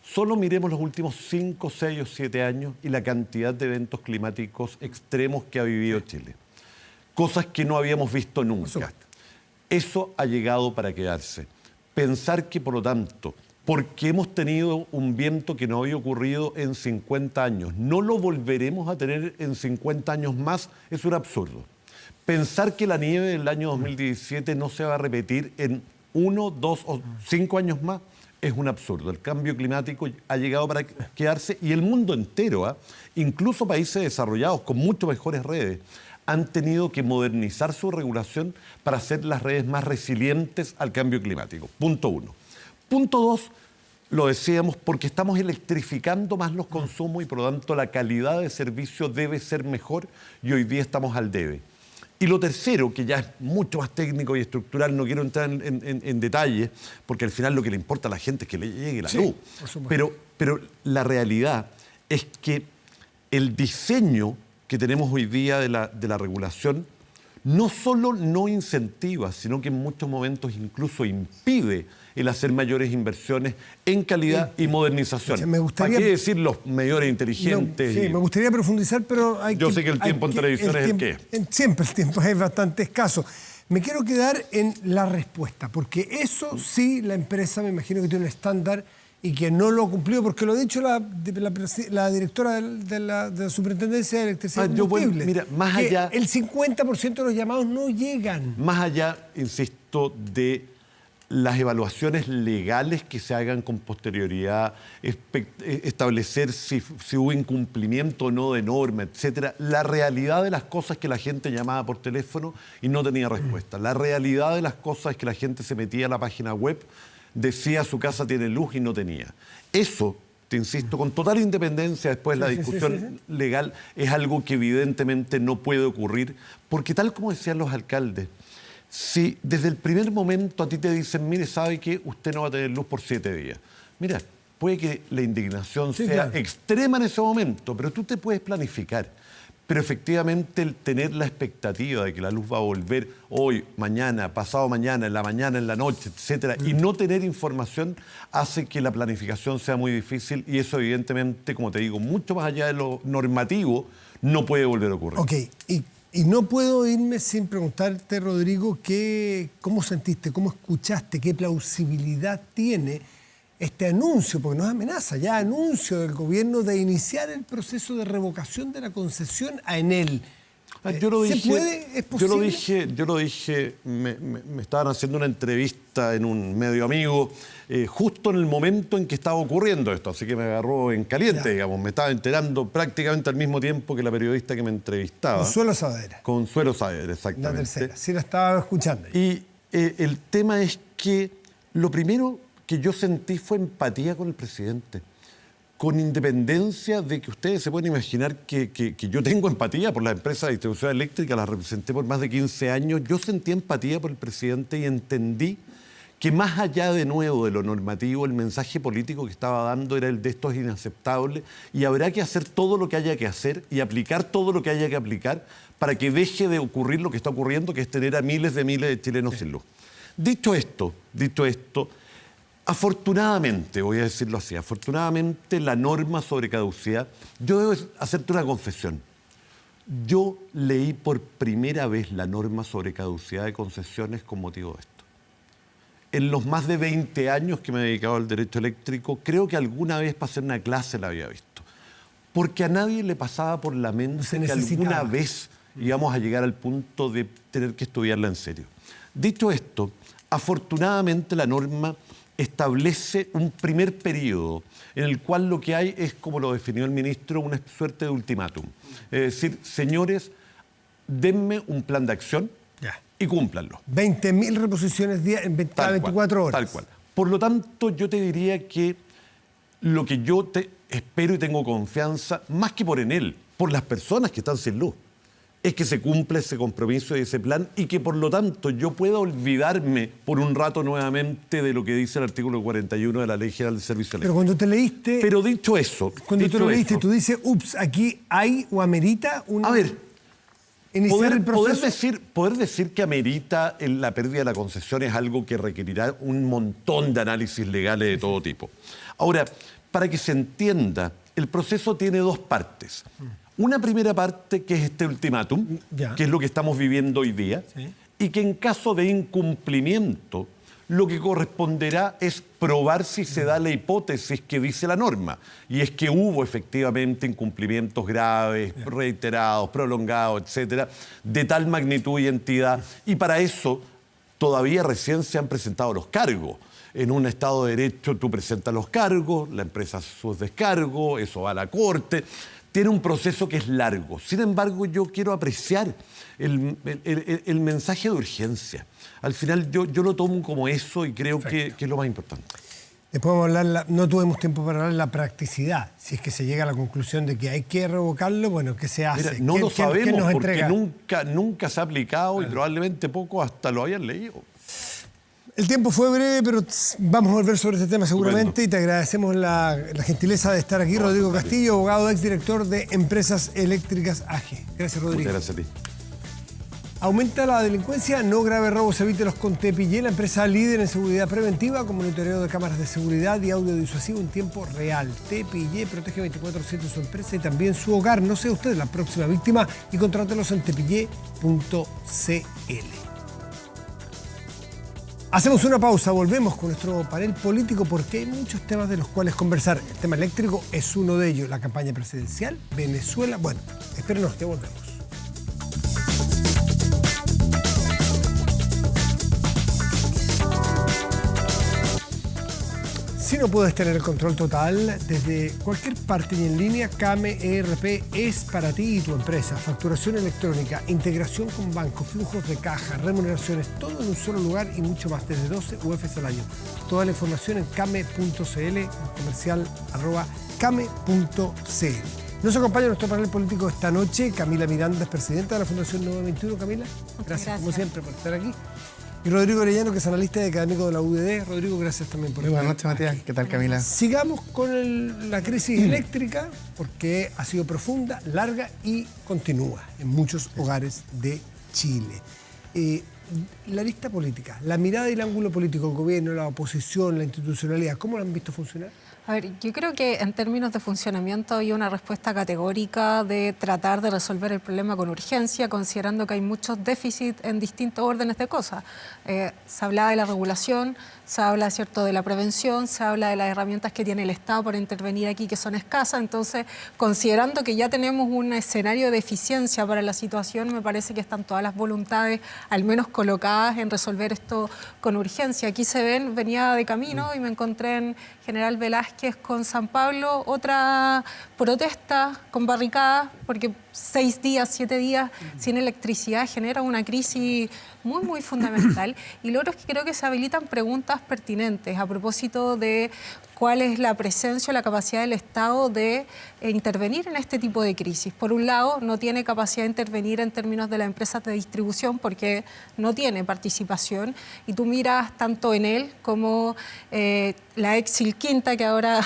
Solo miremos los últimos 5, 6 o 7 años y la cantidad de eventos climáticos extremos que ha vivido Chile. Cosas que no habíamos visto nunca. Eso ha llegado para quedarse. Pensar que, por lo tanto, porque hemos tenido un viento que no había ocurrido en 50 años, no lo volveremos a tener en 50 años más, es un absurdo. Pensar que la nieve del año 2017 no se va a repetir en 1, 2 o 5 años más es un absurdo. El cambio climático ha llegado para quedarse y el mundo entero, incluso países desarrollados con mucho mejores redes, han tenido que modernizar su regulación para hacer las redes más resilientes al cambio climático. Punto 1. Punto 2, lo decíamos, porque estamos electrificando más los consumos y por lo tanto la calidad de servicio debe ser mejor y hoy día estamos al debe. Y lo tercero, que ya es mucho más técnico y estructural, no quiero entrar en detalle, porque al final lo que le importa a la gente es que le llegue la luz. Pero la realidad es que el diseño que tenemos hoy día de la regulación no solo no incentiva, sino que en muchos momentos incluso impide el hacer mayores inversiones en calidad y modernización. ¿Para qué decir los medidores inteligentes? No, sí, me gustaría profundizar, pero Yo sé que el tiempo en televisión es el que es. Siempre el tiempo es bastante escaso. Me quiero quedar en la respuesta, porque eso sí la empresa me imagino que tiene un estándar y que no lo ha cumplido, porque lo ha dicho la directora de la Superintendencia de Electricidad y Combustibles. Mira, más allá, el 50% de los llamados no llegan. Más allá, insisto, de las evaluaciones legales que se hagan con posterioridad, establecer si hubo incumplimiento o no de norma, etcétera. La realidad de las cosas es que la gente llamaba por teléfono y no tenía respuesta. La realidad de las cosas es que la gente se metía a la página web, decía su casa tiene luz y no tenía. Eso, te insisto, con total independencia después de la discusión legal, es algo que evidentemente no puede ocurrir, porque tal como decían los alcaldes, si desde el primer momento a ti te dicen, mire, ¿sabe qué? Usted no va a tener luz por 7 días. Mira, puede que la indignación sea extrema en ese momento, pero tú te puedes planificar. Pero efectivamente el tener la expectativa de que la luz va a volver hoy, mañana, pasado mañana, en la noche, etcétera, y no tener información hace que la planificación sea muy difícil y eso evidentemente, como te digo, mucho más allá de lo normativo, no puede volver a ocurrir. Ok, y no puedo irme sin preguntarte, Rodrigo, ¿cómo sentiste, cómo escuchaste, qué plausibilidad tiene este anuncio, porque no es amenaza, ya anuncio del gobierno de iniciar el proceso de revocación de la concesión a Enel? Yo lo dije, ¿Se puede? ¿Es posible? Yo lo dije, me estaban haciendo una entrevista en un medio amigo, justo en el momento en que estaba ocurriendo esto, así que me agarró en caliente, digamos, me estaba enterando prácticamente al mismo tiempo que la periodista que me entrevistaba. Consuelo Saavedra. Consuelo Saavedra, exactamente. La tercera, sí la estaba escuchando. Y el tema es que lo primero que yo sentí fue empatía con el presidente. Con independencia de que ustedes se pueden imaginar que yo tengo empatía por la empresa de distribución eléctrica, la representé por más de 15 años, yo sentí empatía por el presidente y entendí que más allá de nuevo de lo normativo, el mensaje político que estaba dando era el de esto es inaceptable y habrá que hacer todo lo que haya que hacer y aplicar todo lo que haya que aplicar para que deje de ocurrir lo que está ocurriendo, que es tener a miles de chilenos sin luz. Dicho esto, afortunadamente, voy a decirlo así, afortunadamente la norma sobre caducidad, yo debo hacerte una confesión. Yo leí por primera vez la norma sobre caducidad de concesiones con motivo de esto. En los más de 20 años que me he dedicado al derecho eléctrico, creo que alguna vez para hacer una clase la había visto. Porque a nadie le pasaba por la mente que alguna vez íbamos a llegar al punto de tener que estudiarla en serio. Dicho esto, afortunadamente la norma establece un primer periodo en el cual lo que hay es, como lo definió el ministro, una suerte de ultimátum. Es decir, señores, denme un plan de acción y cúmplanlo. 20.000 reposiciones cada 24 horas. Tal cual. Por lo tanto, yo te diría que lo que yo espero y tengo confianza, más que por Enel, por las personas que están sin luz, es que se cumpla ese compromiso y ese plan y que por lo tanto yo pueda olvidarme por un rato nuevamente de lo que dice el artículo 41 de la Ley General del Servicio Eléctrico. Pero cuando te leíste... Pero dicho eso... Cuando te lo leíste, tú dices, ups, aquí hay o amerita una... A ver, iniciar el proceso. poder decir que amerita la pérdida de la concesión es algo que requerirá un montón de análisis legales de todo tipo. Ahora, para que se entienda, el proceso tiene dos partes. Una primera parte que es este ultimátum, que es lo que estamos viviendo hoy día, y que en caso de incumplimiento, lo que corresponderá es probar si se da la hipótesis que dice la norma, y es que hubo efectivamente incumplimientos graves, reiterados, prolongados, etcétera, de tal magnitud y entidad, y para eso todavía recién se han presentado los cargos. En un Estado de Derecho tú presentas los cargos, la empresa hace sus descargos, eso va a la Corte. Tiene un proceso que es largo. Sin embargo, yo quiero apreciar el mensaje de urgencia. Al final yo lo tomo como eso y creo que es lo más importante. Después vamos a hablar, no tuvimos tiempo para hablar de la practicidad. Si es que se llega a la conclusión de que hay que revocarlo, bueno, ¿qué se hace? Mira, no lo sabemos porque entrega? nunca se ha aplicado y probablemente pocos hasta lo hayan leído. El tiempo fue breve, pero vamos a volver sobre este tema seguramente. Estupendo. Y te agradecemos la gentileza de estar aquí. Rodrigo Castillo, abogado, exdirector de Empresas Eléctricas AG. Gracias, Rodrigo. Muchas gracias a ti. Aumenta la delincuencia, no graves robos, evítelos con Tepillé, la empresa líder en seguridad preventiva, con monitoreo de cámaras de seguridad y audio disuasivo en tiempo real. Tepillé protege 24/7 su empresa y también su hogar. No sea usted la próxima víctima y contrátelos en tepillé.cl. Hacemos una pausa, volvemos con nuestro panel político porque hay muchos temas de los cuales conversar. El tema eléctrico es uno de ellos, la campaña presidencial, Venezuela. Bueno, espérenos que volvemos. Si no puedes tener el control total desde cualquier parte y en línea, Kame ERP es para ti y tu empresa. Facturación electrónica, integración con bancos, flujos de caja, remuneraciones, todo en un solo lugar y mucho más, desde 12 UFs al año. Toda la información en kame.cl, comercial @kame.cl. Nos acompaña nuestro panel político esta noche. Camila Miranda es presidenta de la Fundación 921. Camila, gracias como siempre por estar aquí. Y Rodrigo Orellano, que es analista y académico de la UDD. Rodrigo, gracias también por estar aquí. Buenas noches, Matías. ¿Qué tal, Camila? Sigamos con la crisis eléctrica, porque ha sido profunda, larga y continúa en muchos hogares de Chile. La lista política, la mirada y el ángulo político, el gobierno, la oposición, la institucionalidad, ¿cómo lo han visto funcionar? A ver, yo creo que en términos de funcionamiento hay una respuesta categórica de tratar de resolver el problema con urgencia, considerando que hay muchos déficits en distintos órdenes de cosas. Se habla de la regulación, se habla, ¿cierto?, de la prevención, se habla de las herramientas que tiene el Estado para intervenir aquí, que son escasas. Entonces, considerando que ya tenemos un escenario de eficiencia para la situación, me parece que están todas las voluntades, al menos colocadas en resolver esto con urgencia. Aquí venía de camino y me encontré en General Velázquez con San Pablo, otra protesta con barricadas, porque 6 días, 7 días sin electricidad genera una crisis muy, muy fundamental. Y lo otro es que creo que se habilitan preguntas pertinentes a propósito de cuál es la presencia o la capacidad del Estado de intervenir en este tipo de crisis. Por un lado, no tiene capacidad de intervenir en términos de las empresas de distribución porque no tiene participación. Y tú miras tanto Enel como la Exil Quinta, que ahora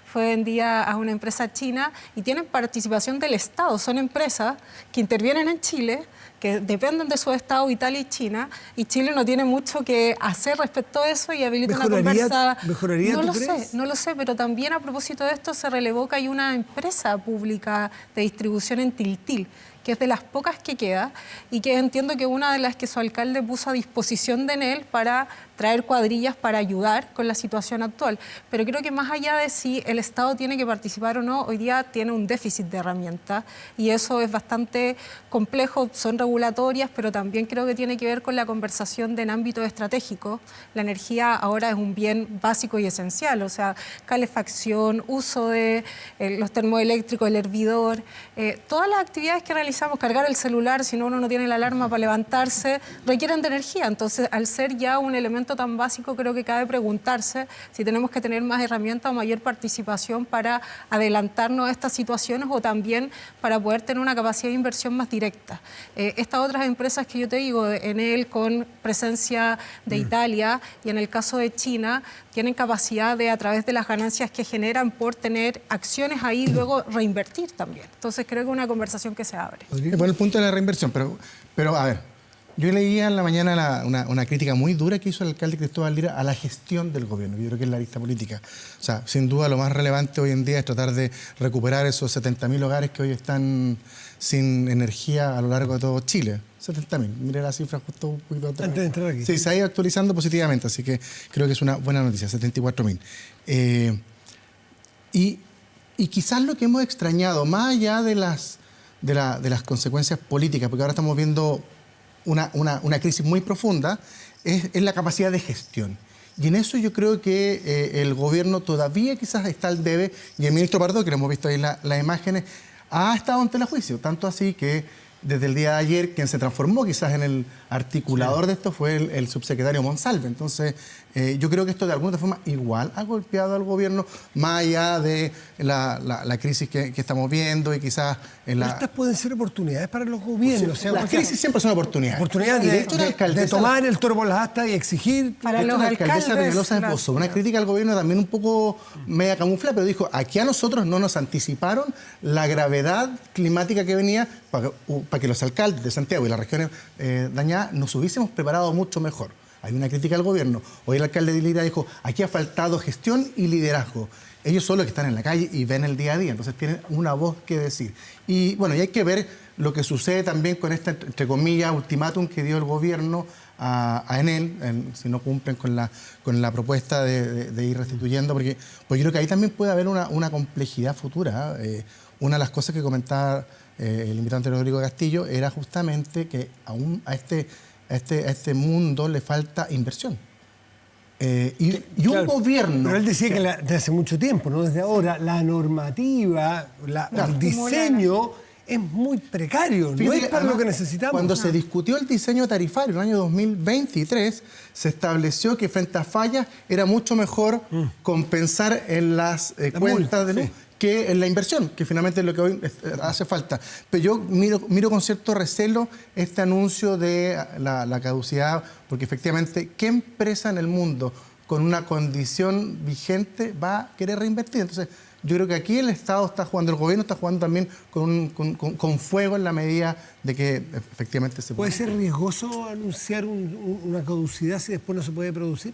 fue vendida a una empresa china, y tienen participación del Estado. Son empresas que intervienen en Chile, que dependen de su Estado, Italia y China, y Chile no tiene mucho que hacer respecto a eso y habilita una conversa. ¿Mejoraría, no tú lo crees? sé, no lo sé, pero también a propósito de esto se relevó que hay una empresa pública de distribución en Tiltil, que es de las pocas que queda y que entiendo que una de las que su alcalde puso a disposición de Enel para traer cuadrillas para ayudar con la situación actual. Pero creo que más allá de si el Estado tiene que participar o no, hoy día tiene un déficit de herramientas y eso es bastante complejo, son regulatorias, pero también creo que tiene que ver con la conversación de en ámbito estratégico. La energía ahora es un bien básico y esencial, o sea, calefacción, uso de los termoeléctricos, el hervidor, todas las actividades que realizamos, cargar el celular, si no uno no tiene la alarma para levantarse, requieren de energía. Entonces, al ser ya un elemento razonamiento tan básico, creo que cabe preguntarse si tenemos que tener más herramientas o mayor participación para adelantarnos a estas situaciones o también para poder tener una capacidad de inversión más directa. Estas otras empresas que yo te digo, Enel con presencia de Italia y en el caso de China, tienen capacidad de, a través de las ganancias que generan, por tener acciones ahí, luego reinvertir también. Entonces creo que es una conversación que se abre. Por el punto de la reinversión, pero a ver, yo leía en la mañana una crítica muy dura que hizo el alcalde Cristóbal Lira a la gestión del gobierno, que yo creo que es la arista política. O sea, sin duda lo más relevante hoy en día es tratar de recuperar esos 70.000 hogares que hoy están sin energía a lo largo de todo Chile. 70.000, mire la cifra justo un poquito atrás. Antes de entrar aquí. Sí, se ha ido actualizando positivamente, así que creo que es una buena noticia, 74.000. Y quizás lo que hemos extrañado, más allá de las consecuencias políticas, porque ahora estamos viendo una crisis muy profunda, es la capacidad de gestión. Y en eso yo creo que el gobierno todavía quizás está al debe, y el ministro Pardo, que lo hemos visto ahí las imágenes, ha estado ante el juicio, tanto así que desde el día de ayer, quien se transformó quizás en el articulador de esto fue el subsecretario Monsalve. Entonces, yo creo que esto de alguna forma igual ha golpeado al gobierno, más allá de la crisis que estamos viendo y quizás... Estas pueden ser oportunidades para los gobiernos. Sí, las crisis siempre son oportunidades. Oportunidades de tomar el toro por las astas y exigir... Para los alcaldes... Esbozó una crítica al gobierno también un poco media camuflada, pero dijo, aquí a nosotros no nos anticiparon la gravedad climática que venía para que los alcaldes de Santiago y las regiones dañadas nos hubiésemos preparado mucho mejor. Hay una crítica al gobierno. Hoy el alcalde de Lira dijo, aquí ha faltado gestión y liderazgo. Ellos son los que están en la calle y ven el día a día, entonces tienen una voz que decir. Y bueno, y hay que ver lo que sucede también con este, entre comillas, ultimátum que dio el gobierno a Enel, si no cumplen con la propuesta de ir restituyendo, porque yo creo que ahí también puede haber una complejidad futura. Una de las cosas que comentaba el invitante Rodrigo Castillo era justamente que aún a este mundo le falta inversión. Y un gobierno... Pero él decía que desde hace mucho tiempo, no desde ahora, la normativa, el diseño es muy precario, no es para lo que necesitamos. Cuando se discutió el diseño tarifario en el año 2023, se estableció que frente a fallas era mucho mejor compensar en las cuentas de luz. Sí. Que en la inversión, que finalmente es lo que hoy hace falta. Pero yo miro con cierto recelo este anuncio de la caducidad, porque efectivamente, ¿qué empresa en el mundo con una condición vigente va a querer reinvertir? Entonces, yo creo que aquí el Estado está jugando, el gobierno está jugando también con fuego en la medida de que efectivamente se puede. ¿Puede ser riesgoso anunciar una caducidad si después no se puede producir?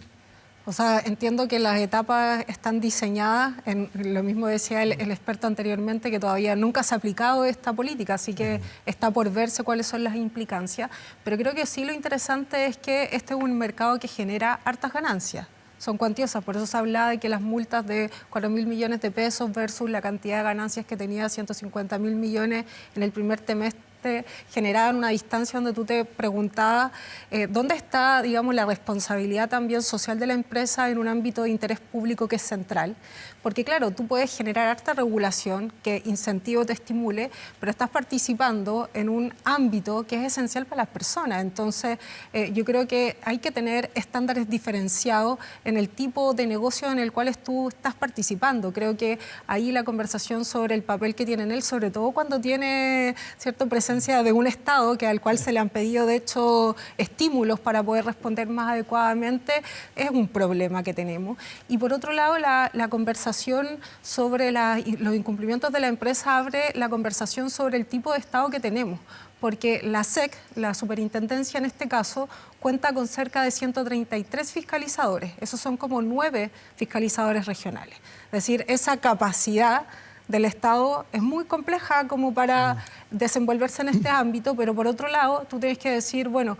O sea, entiendo que las etapas están diseñadas, lo mismo decía el experto anteriormente, que todavía nunca se ha aplicado esta política, así que está por verse cuáles son las implicancias. Pero creo que sí lo interesante es que este es un mercado que genera hartas ganancias. Son cuantiosas, por eso se hablaba de que las multas de 4.000 millones de pesos versus la cantidad de ganancias que tenía 150.000 millones en el primer trimestre generaban una distancia donde tú te preguntabas dónde está, digamos, la responsabilidad también social de la empresa en un ámbito de interés público que es central. Porque claro, tú puedes generar harta regulación que incentive o te estimule, pero estás participando en un ámbito que es esencial para las personas. Entonces, yo creo que hay que tener estándares diferenciados en el tipo de negocio en el cual tú estás participando. Creo que ahí la conversación sobre el papel que tiene Enel, sobre todo cuando tiene cierta presencia de un Estado al cual se le han pedido, de hecho, estímulos para poder responder más adecuadamente, es un problema que tenemos. Y por otro lado, la conversación sobre los incumplimientos de la empresa abre la conversación sobre el tipo de Estado que tenemos. Porque la SEC, la superintendencia en este caso, cuenta con cerca de 133 fiscalizadores. Esos son como 9 fiscalizadores regionales. Es decir, esa capacidad del Estado es muy compleja como para desenvolverse en este ámbito, pero por otro lado, tú tienes que decir, bueno,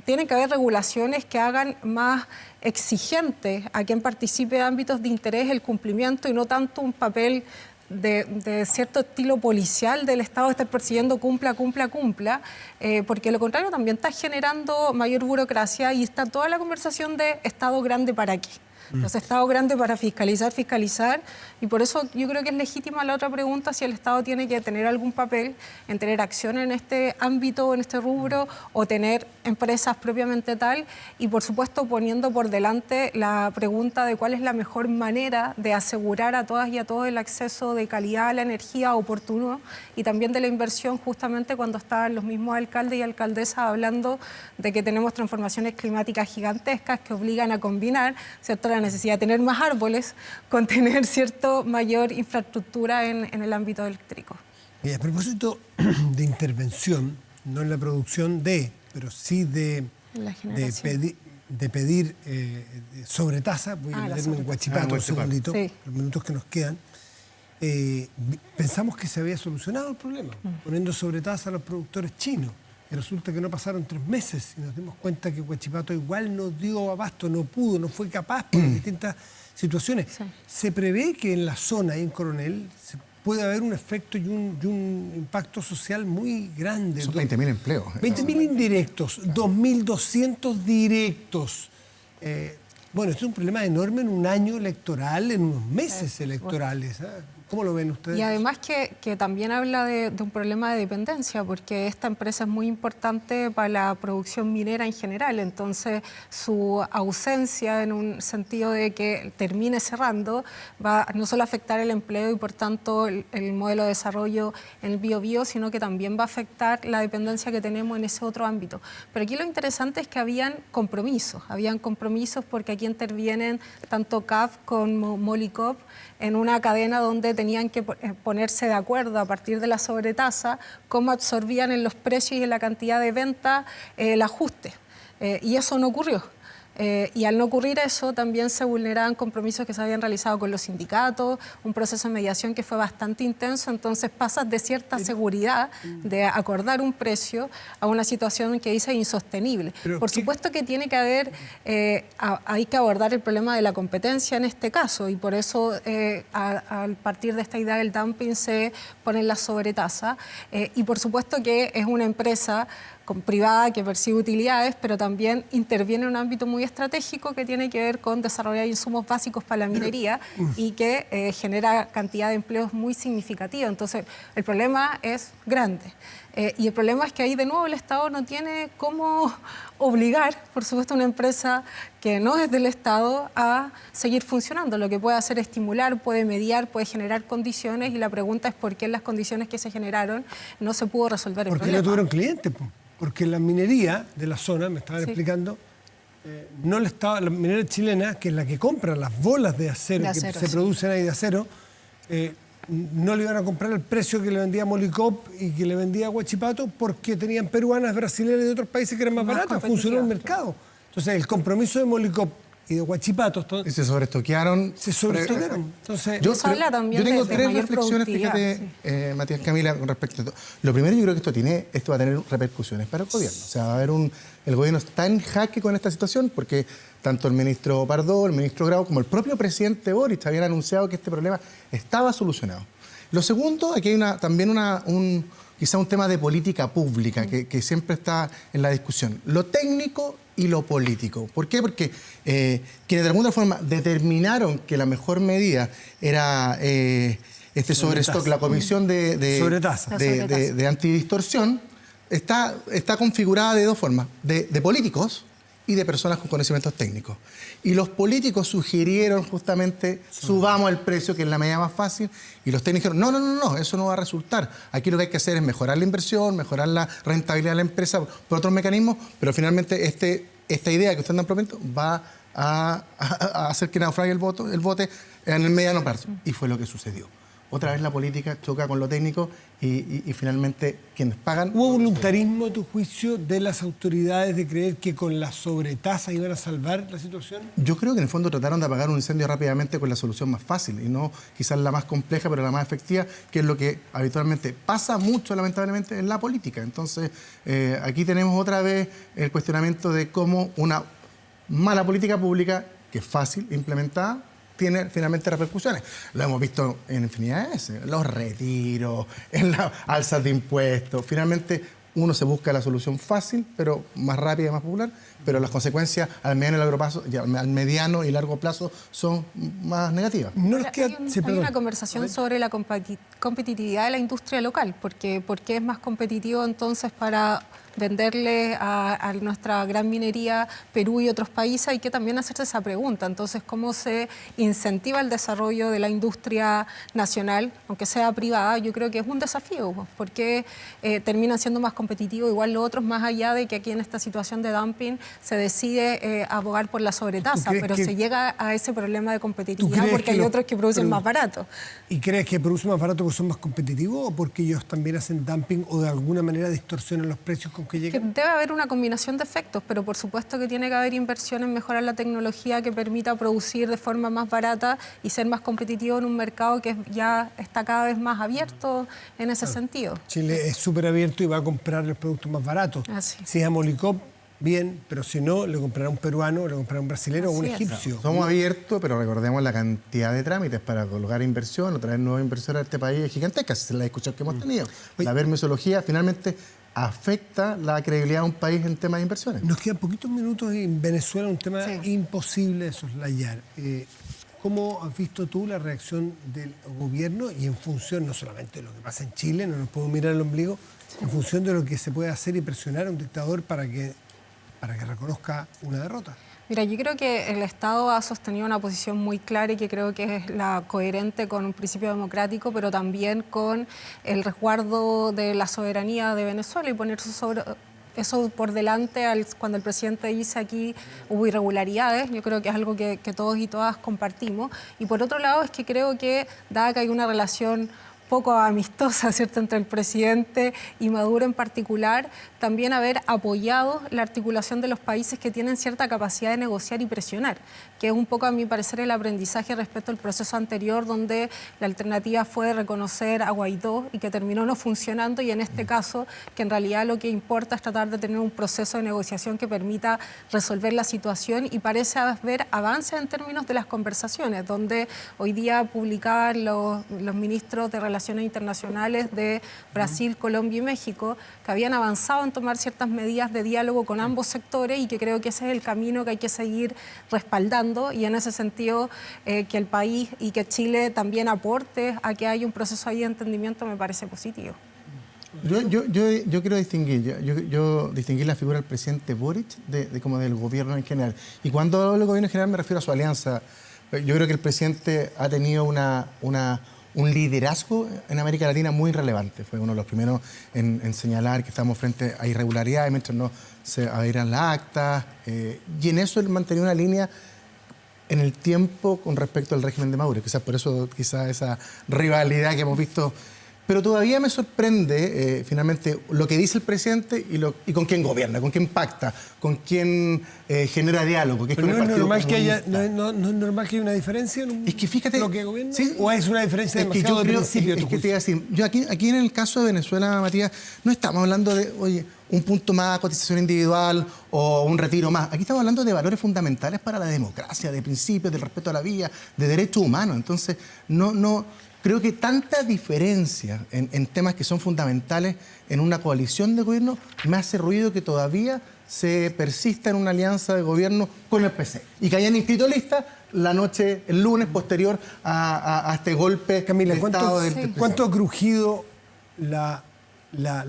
tiene que haber regulaciones que hagan más exigente a quien participe de ámbitos de interés el cumplimiento y no tanto un papel de cierto estilo policial del Estado, estar persiguiendo cumpla, porque lo contrario también está generando mayor burocracia y está toda la conversación de Estado grande para qué. Los estados grandes para fiscalizar, y por eso yo creo que es legítima la otra pregunta, si el Estado tiene que tener algún papel en tener acción en este ámbito, en este rubro, o tener empresas propiamente tal, y por supuesto poniendo por delante la pregunta de cuál es la mejor manera de asegurar a todas y a todos el acceso de calidad a la energía oportuno, y también de la inversión, justamente cuando estaban los mismos alcaldes y alcaldesas hablando de que tenemos transformaciones climáticas gigantescas que obligan a combinar, ¿cierto?, la necesidad de tener más árboles con tener, ¿cierto?, mayor infraestructura en el ámbito eléctrico. Y a propósito de intervención, no en la producción pero sí de pedir sobretasa, voy a meterme en Huachipato un segundito, los minutos que nos quedan. Pensamos que se había solucionado el problema, poniendo sobretasa a los productores chinos. Y resulta que no pasaron 3 meses y nos dimos cuenta que Huachipato igual no dio abasto, no pudo, no fue capaz por distintas situaciones. Sí. Se prevé que en la zona, ahí en Coronel, puede haber un efecto y un impacto social muy grande. Son 20.000 empleos. 20.000 indirectos, 2.200 directos. Bueno, esto es un problema enorme en un año electoral, en unos meses electorales. ¿Cómo lo ven ustedes? Y además que también habla de un problema de dependencia, porque esta empresa es muy importante para la producción minera en general, entonces su ausencia en un sentido de que termine cerrando va no solo a afectar el empleo y por tanto el modelo de desarrollo en el Biobío, sino que también va a afectar la dependencia que tenemos en ese otro ámbito. Pero aquí lo interesante es que habían compromisos porque aquí intervienen tanto CAF como Molycop en una cadena donde tenían que ponerse de acuerdo a partir de la sobretasa cómo absorbían en los precios y en la cantidad de venta el ajuste. Y eso no ocurrió. Y al no ocurrir eso, también se vulneraban compromisos que se habían realizado con los sindicatos, un proceso de mediación que fue bastante intenso, entonces pasas de cierta seguridad de acordar un precio a una situación que dice insostenible. Por supuesto que tiene que haber, hay que abordar el problema de la competencia en este caso, y por eso a partir de esta idea del dumping se ponen las sobretasas, y por supuesto que es una empresa privada que percibe utilidades, pero también interviene en un ámbito muy estratégico que tiene que ver con desarrollar insumos básicos para la minería y que genera cantidad de empleos muy significativa. Entonces, el problema es grande. Y el problema es que ahí de nuevo el Estado no tiene cómo obligar, por supuesto, a una empresa que no es del Estado a seguir funcionando. Lo que puede hacer es estimular, puede mediar, puede generar condiciones, y la pregunta es por qué en las condiciones que se generaron no se pudo resolver el problema. ¿Por qué no tuvieron clientes? Porque la minería de la zona, me estaban explicando, no le estaba, la minera chilena, que es la que compra las bolas de acero que se producen ahí de acero, no le iban a comprar el precio que le vendía Molycop y que le vendía Huachipato, porque tenían peruanas, brasileñas y de otros países que eran más baratas, funcionó el mercado. Entonces, el compromiso de Molycop y de Huachipato... Y se sobreestoquearon. Entonces, yo tengo 3 reflexiones, fíjate, Matías, Camila, con respecto a esto. Lo primero, yo creo que esto va a tener repercusiones para el gobierno. O sea, va a haber el gobierno está en jaque con esta situación, porque tanto el ministro Pardo, el ministro Grau, como el propio presidente Boric habían anunciado que este problema estaba solucionado. Lo segundo, aquí hay también quizá un tema de política pública que siempre está en la discusión. Lo técnico y lo político. ¿Por qué? Porque quienes de alguna forma determinaron que la mejor medida era sobrestock, la comisión de antidistorsión, está configurada de 2 formas, de políticos y de personas con conocimientos técnicos. Y los políticos sugirieron justamente subamos el precio, que es la medida más fácil, y los técnicos dijeron, no, eso no va a resultar. Aquí lo que hay que hacer es mejorar la inversión, mejorar la rentabilidad de la empresa por otros mecanismos, pero finalmente esta idea que ustedes están proponiendo va a hacer que naufrague el bote en el mediano plazo. Y fue lo que sucedió. Otra vez la política choca con lo técnico y finalmente quienes pagan... ¿Hubo voluntarismo, a tu juicio, de las autoridades de creer que con la sobretasa iban a salvar la situación? Yo creo que en el fondo trataron de apagar un incendio rápidamente con la solución más fácil y no quizás la más compleja, pero la más efectiva, que es lo que habitualmente pasa mucho, lamentablemente, en la política. Entonces, aquí tenemos otra vez el cuestionamiento de cómo una mala política pública, que es fácil implementada, tiene finalmente repercusiones. Lo hemos visto en infinidad de veces, los retiros, en las alzas de impuestos. Finalmente, uno se busca la solución fácil, pero más rápida y más popular, pero las consecuencias al mediano y largo plazo son más negativas. No nos Ahora, queda... hay sí, perdón. una conversación sobre la competitividad de la industria local, porque ¿por qué es más competitivo entonces para venderle a nuestra gran minería Perú y otros países? Hay que también hacerse esa pregunta. Entonces, ¿cómo se incentiva el desarrollo de la industria nacional, aunque sea privada? Yo creo que es un desafío, porque terminan siendo más competitivos igual los otros, más allá de que aquí en esta situación de dumping se decide abogar por la sobretasa, pero se llega a ese problema de competitividad porque hay otros que producen más barato. ¿Y crees que producen más barato porque son más competitivos o porque ellos también hacen dumping o de alguna manera distorsionan los precios con que llegan? Debe haber una combinación de efectos, pero por supuesto que tiene que haber inversión en mejorar la tecnología que permita producir de forma más barata y ser más competitivo en un mercado que ya está cada vez más abierto en ese sentido. Chile es súper abierto y va a comprar los productos más baratos. Así. Si es a Molicop, bien, pero si no, le comprará un peruano, le comprará un brasilero o un Así es. egipcio. Somos abiertos, pero recordemos la cantidad de trámites para colocar inversión o traer nuevos inversores a este país es gigantesca. Esa es la discusión que hemos tenido. La permisología finalmente afecta la credibilidad de un país en temas de inversiones. Nos quedan poquitos minutos y en Venezuela un tema Sí. imposible de soslayar. ¿Cómo has visto tú la reacción del gobierno y en función no solamente de lo que pasa en Chile, no nos podemos mirar el ombligo, en función de lo que se puede hacer y presionar a un dictador para que reconozca una derrota? Mira, yo creo que el Estado ha sostenido una posición muy clara y que creo que es la coherente con un principio democrático, pero también con el resguardo de la soberanía de Venezuela y poner eso por delante cuando el presidente dice aquí hubo irregularidades. Yo creo que es algo que todos y todas compartimos. Y por otro lado es que creo que, dada que hay una relación poco amistosa, ¿cierto?, entre el presidente y Maduro en particular, también haber apoyado la articulación de los países que tienen cierta capacidad de negociar y presionar, que es un poco, a mi parecer, el aprendizaje respecto al proceso anterior, donde la alternativa fue reconocer a Guaidó y que terminó no funcionando, y en este caso, que en realidad lo que importa es tratar de tener un proceso de negociación que permita resolver la situación, y parece haber avances en términos de las conversaciones, donde hoy día publicaban los ministros de Relaciones Internacionales de Brasil, Colombia y México, que habían avanzado en tomar ciertas medidas de diálogo con ambos sectores y que creo que ese es el camino que hay que seguir respaldando, y en ese sentido que el país y que Chile también aporte a que haya un proceso ahí de entendimiento me parece positivo. Yo quiero distinguir, yo distinguir la figura del presidente Boric como del gobierno en general. Y cuando hablo del gobierno en general me refiero a su alianza. Yo creo que el presidente ha tenido un liderazgo en América Latina muy relevante. Fue uno de los primeros en señalar que estamos frente a irregularidades mientras no se abrieran las actas. Y en eso él mantenía una línea en el tiempo con respecto al régimen de Maduro. Quizás por eso esa rivalidad que hemos visto. Pero todavía me sorprende finalmente lo que dice el presidente y con quién gobierna, con quién pacta, con quién genera diálogo. Que es Pero con el no es Partido normal que haya, Comunista. no es normal que haya una diferencia en un Es que fíjate, bloque de gobierno. sí, ¿O es una diferencia es que demasiado yo de creo, principio? es que te iba a decir, yo aquí en el caso de Venezuela, Matías, no estamos hablando de, oye, un punto más, cotización individual o un retiro más. Aquí estamos hablando de valores fundamentales para la democracia, de principios, del respeto a la vida, de derechos humanos. Entonces, creo que tanta diferencia en temas que son fundamentales en una coalición de gobierno me hace ruido que todavía se persista en una alianza de gobierno con el PC y que hayan inscrito listas el lunes posterior a este golpe Camila, de Estado del ¿cuánto ha crujido la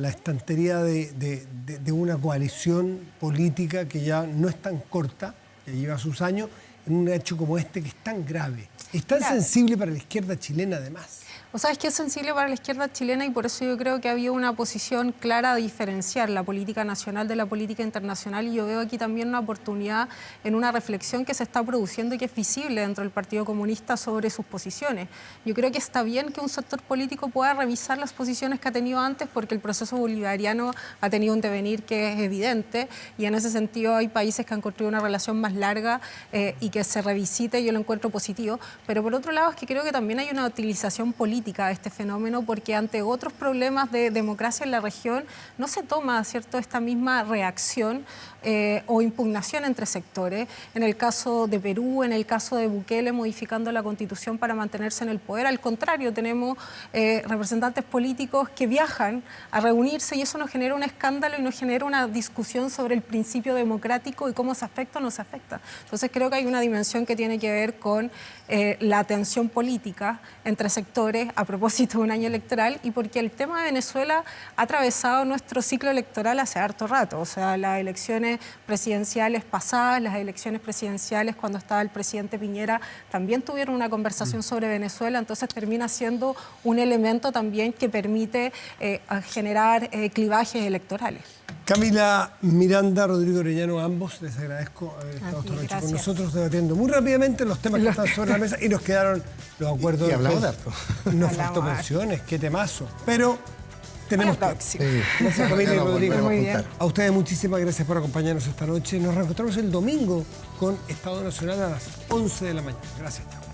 estantería de una coalición política que ya no es tan corta, que lleva sus años, en un hecho como este que es tan grave? Es tan sensible para la izquierda chilena, además. O sea, es que es sensible para la izquierda chilena y por eso yo creo que había una posición clara de diferenciar la política nacional de la política internacional, y yo veo aquí también una oportunidad en una reflexión que se está produciendo y que es visible dentro del Partido Comunista sobre sus posiciones. Yo creo que está bien que un sector político pueda revisar las posiciones que ha tenido antes, porque el proceso bolivariano ha tenido un devenir que es evidente, y en ese sentido hay países que han construido una relación más larga y que se revisite, yo lo encuentro positivo. Pero por otro lado es que creo que también hay una utilización política política a este fenómeno, porque ante otros problemas de democracia en la región no se toma, ¿cierto?, esta misma reacción o impugnación entre sectores. En el caso de Perú, en el caso de Bukele modificando la Constitución para mantenerse en el poder, al contrario, tenemos representantes políticos que viajan a reunirse y eso nos genera un escándalo y nos genera una discusión sobre el principio democrático y cómo se afecta o no se afecta. Entonces creo que hay una dimensión que tiene que ver con la tensión política entre sectores a propósito de un año electoral y porque el tema de Venezuela ha atravesado nuestro ciclo electoral hace harto rato. O sea, las elecciones presidenciales pasadas, las elecciones presidenciales cuando estaba el presidente Piñera también tuvieron una conversación sobre Venezuela, entonces termina siendo un elemento también que permite generar clivajes electorales. Camila Miranda, Rodrigo Orellano, ambos les agradezco haber estado esta noche con nosotros debatiendo muy rápidamente los temas que están sobre la mesa y nos quedaron los acuerdos. Y hablamos de harto. Nos faltó pensiones, qué temazo. Pero tenemos tiempo. Sí. Gracias, Camila y Rodrigo. Muy bien. A ustedes muchísimas gracias por acompañarnos esta noche. Nos reencontramos el domingo con Estado Nacional a las 11 de la mañana. Gracias, chao.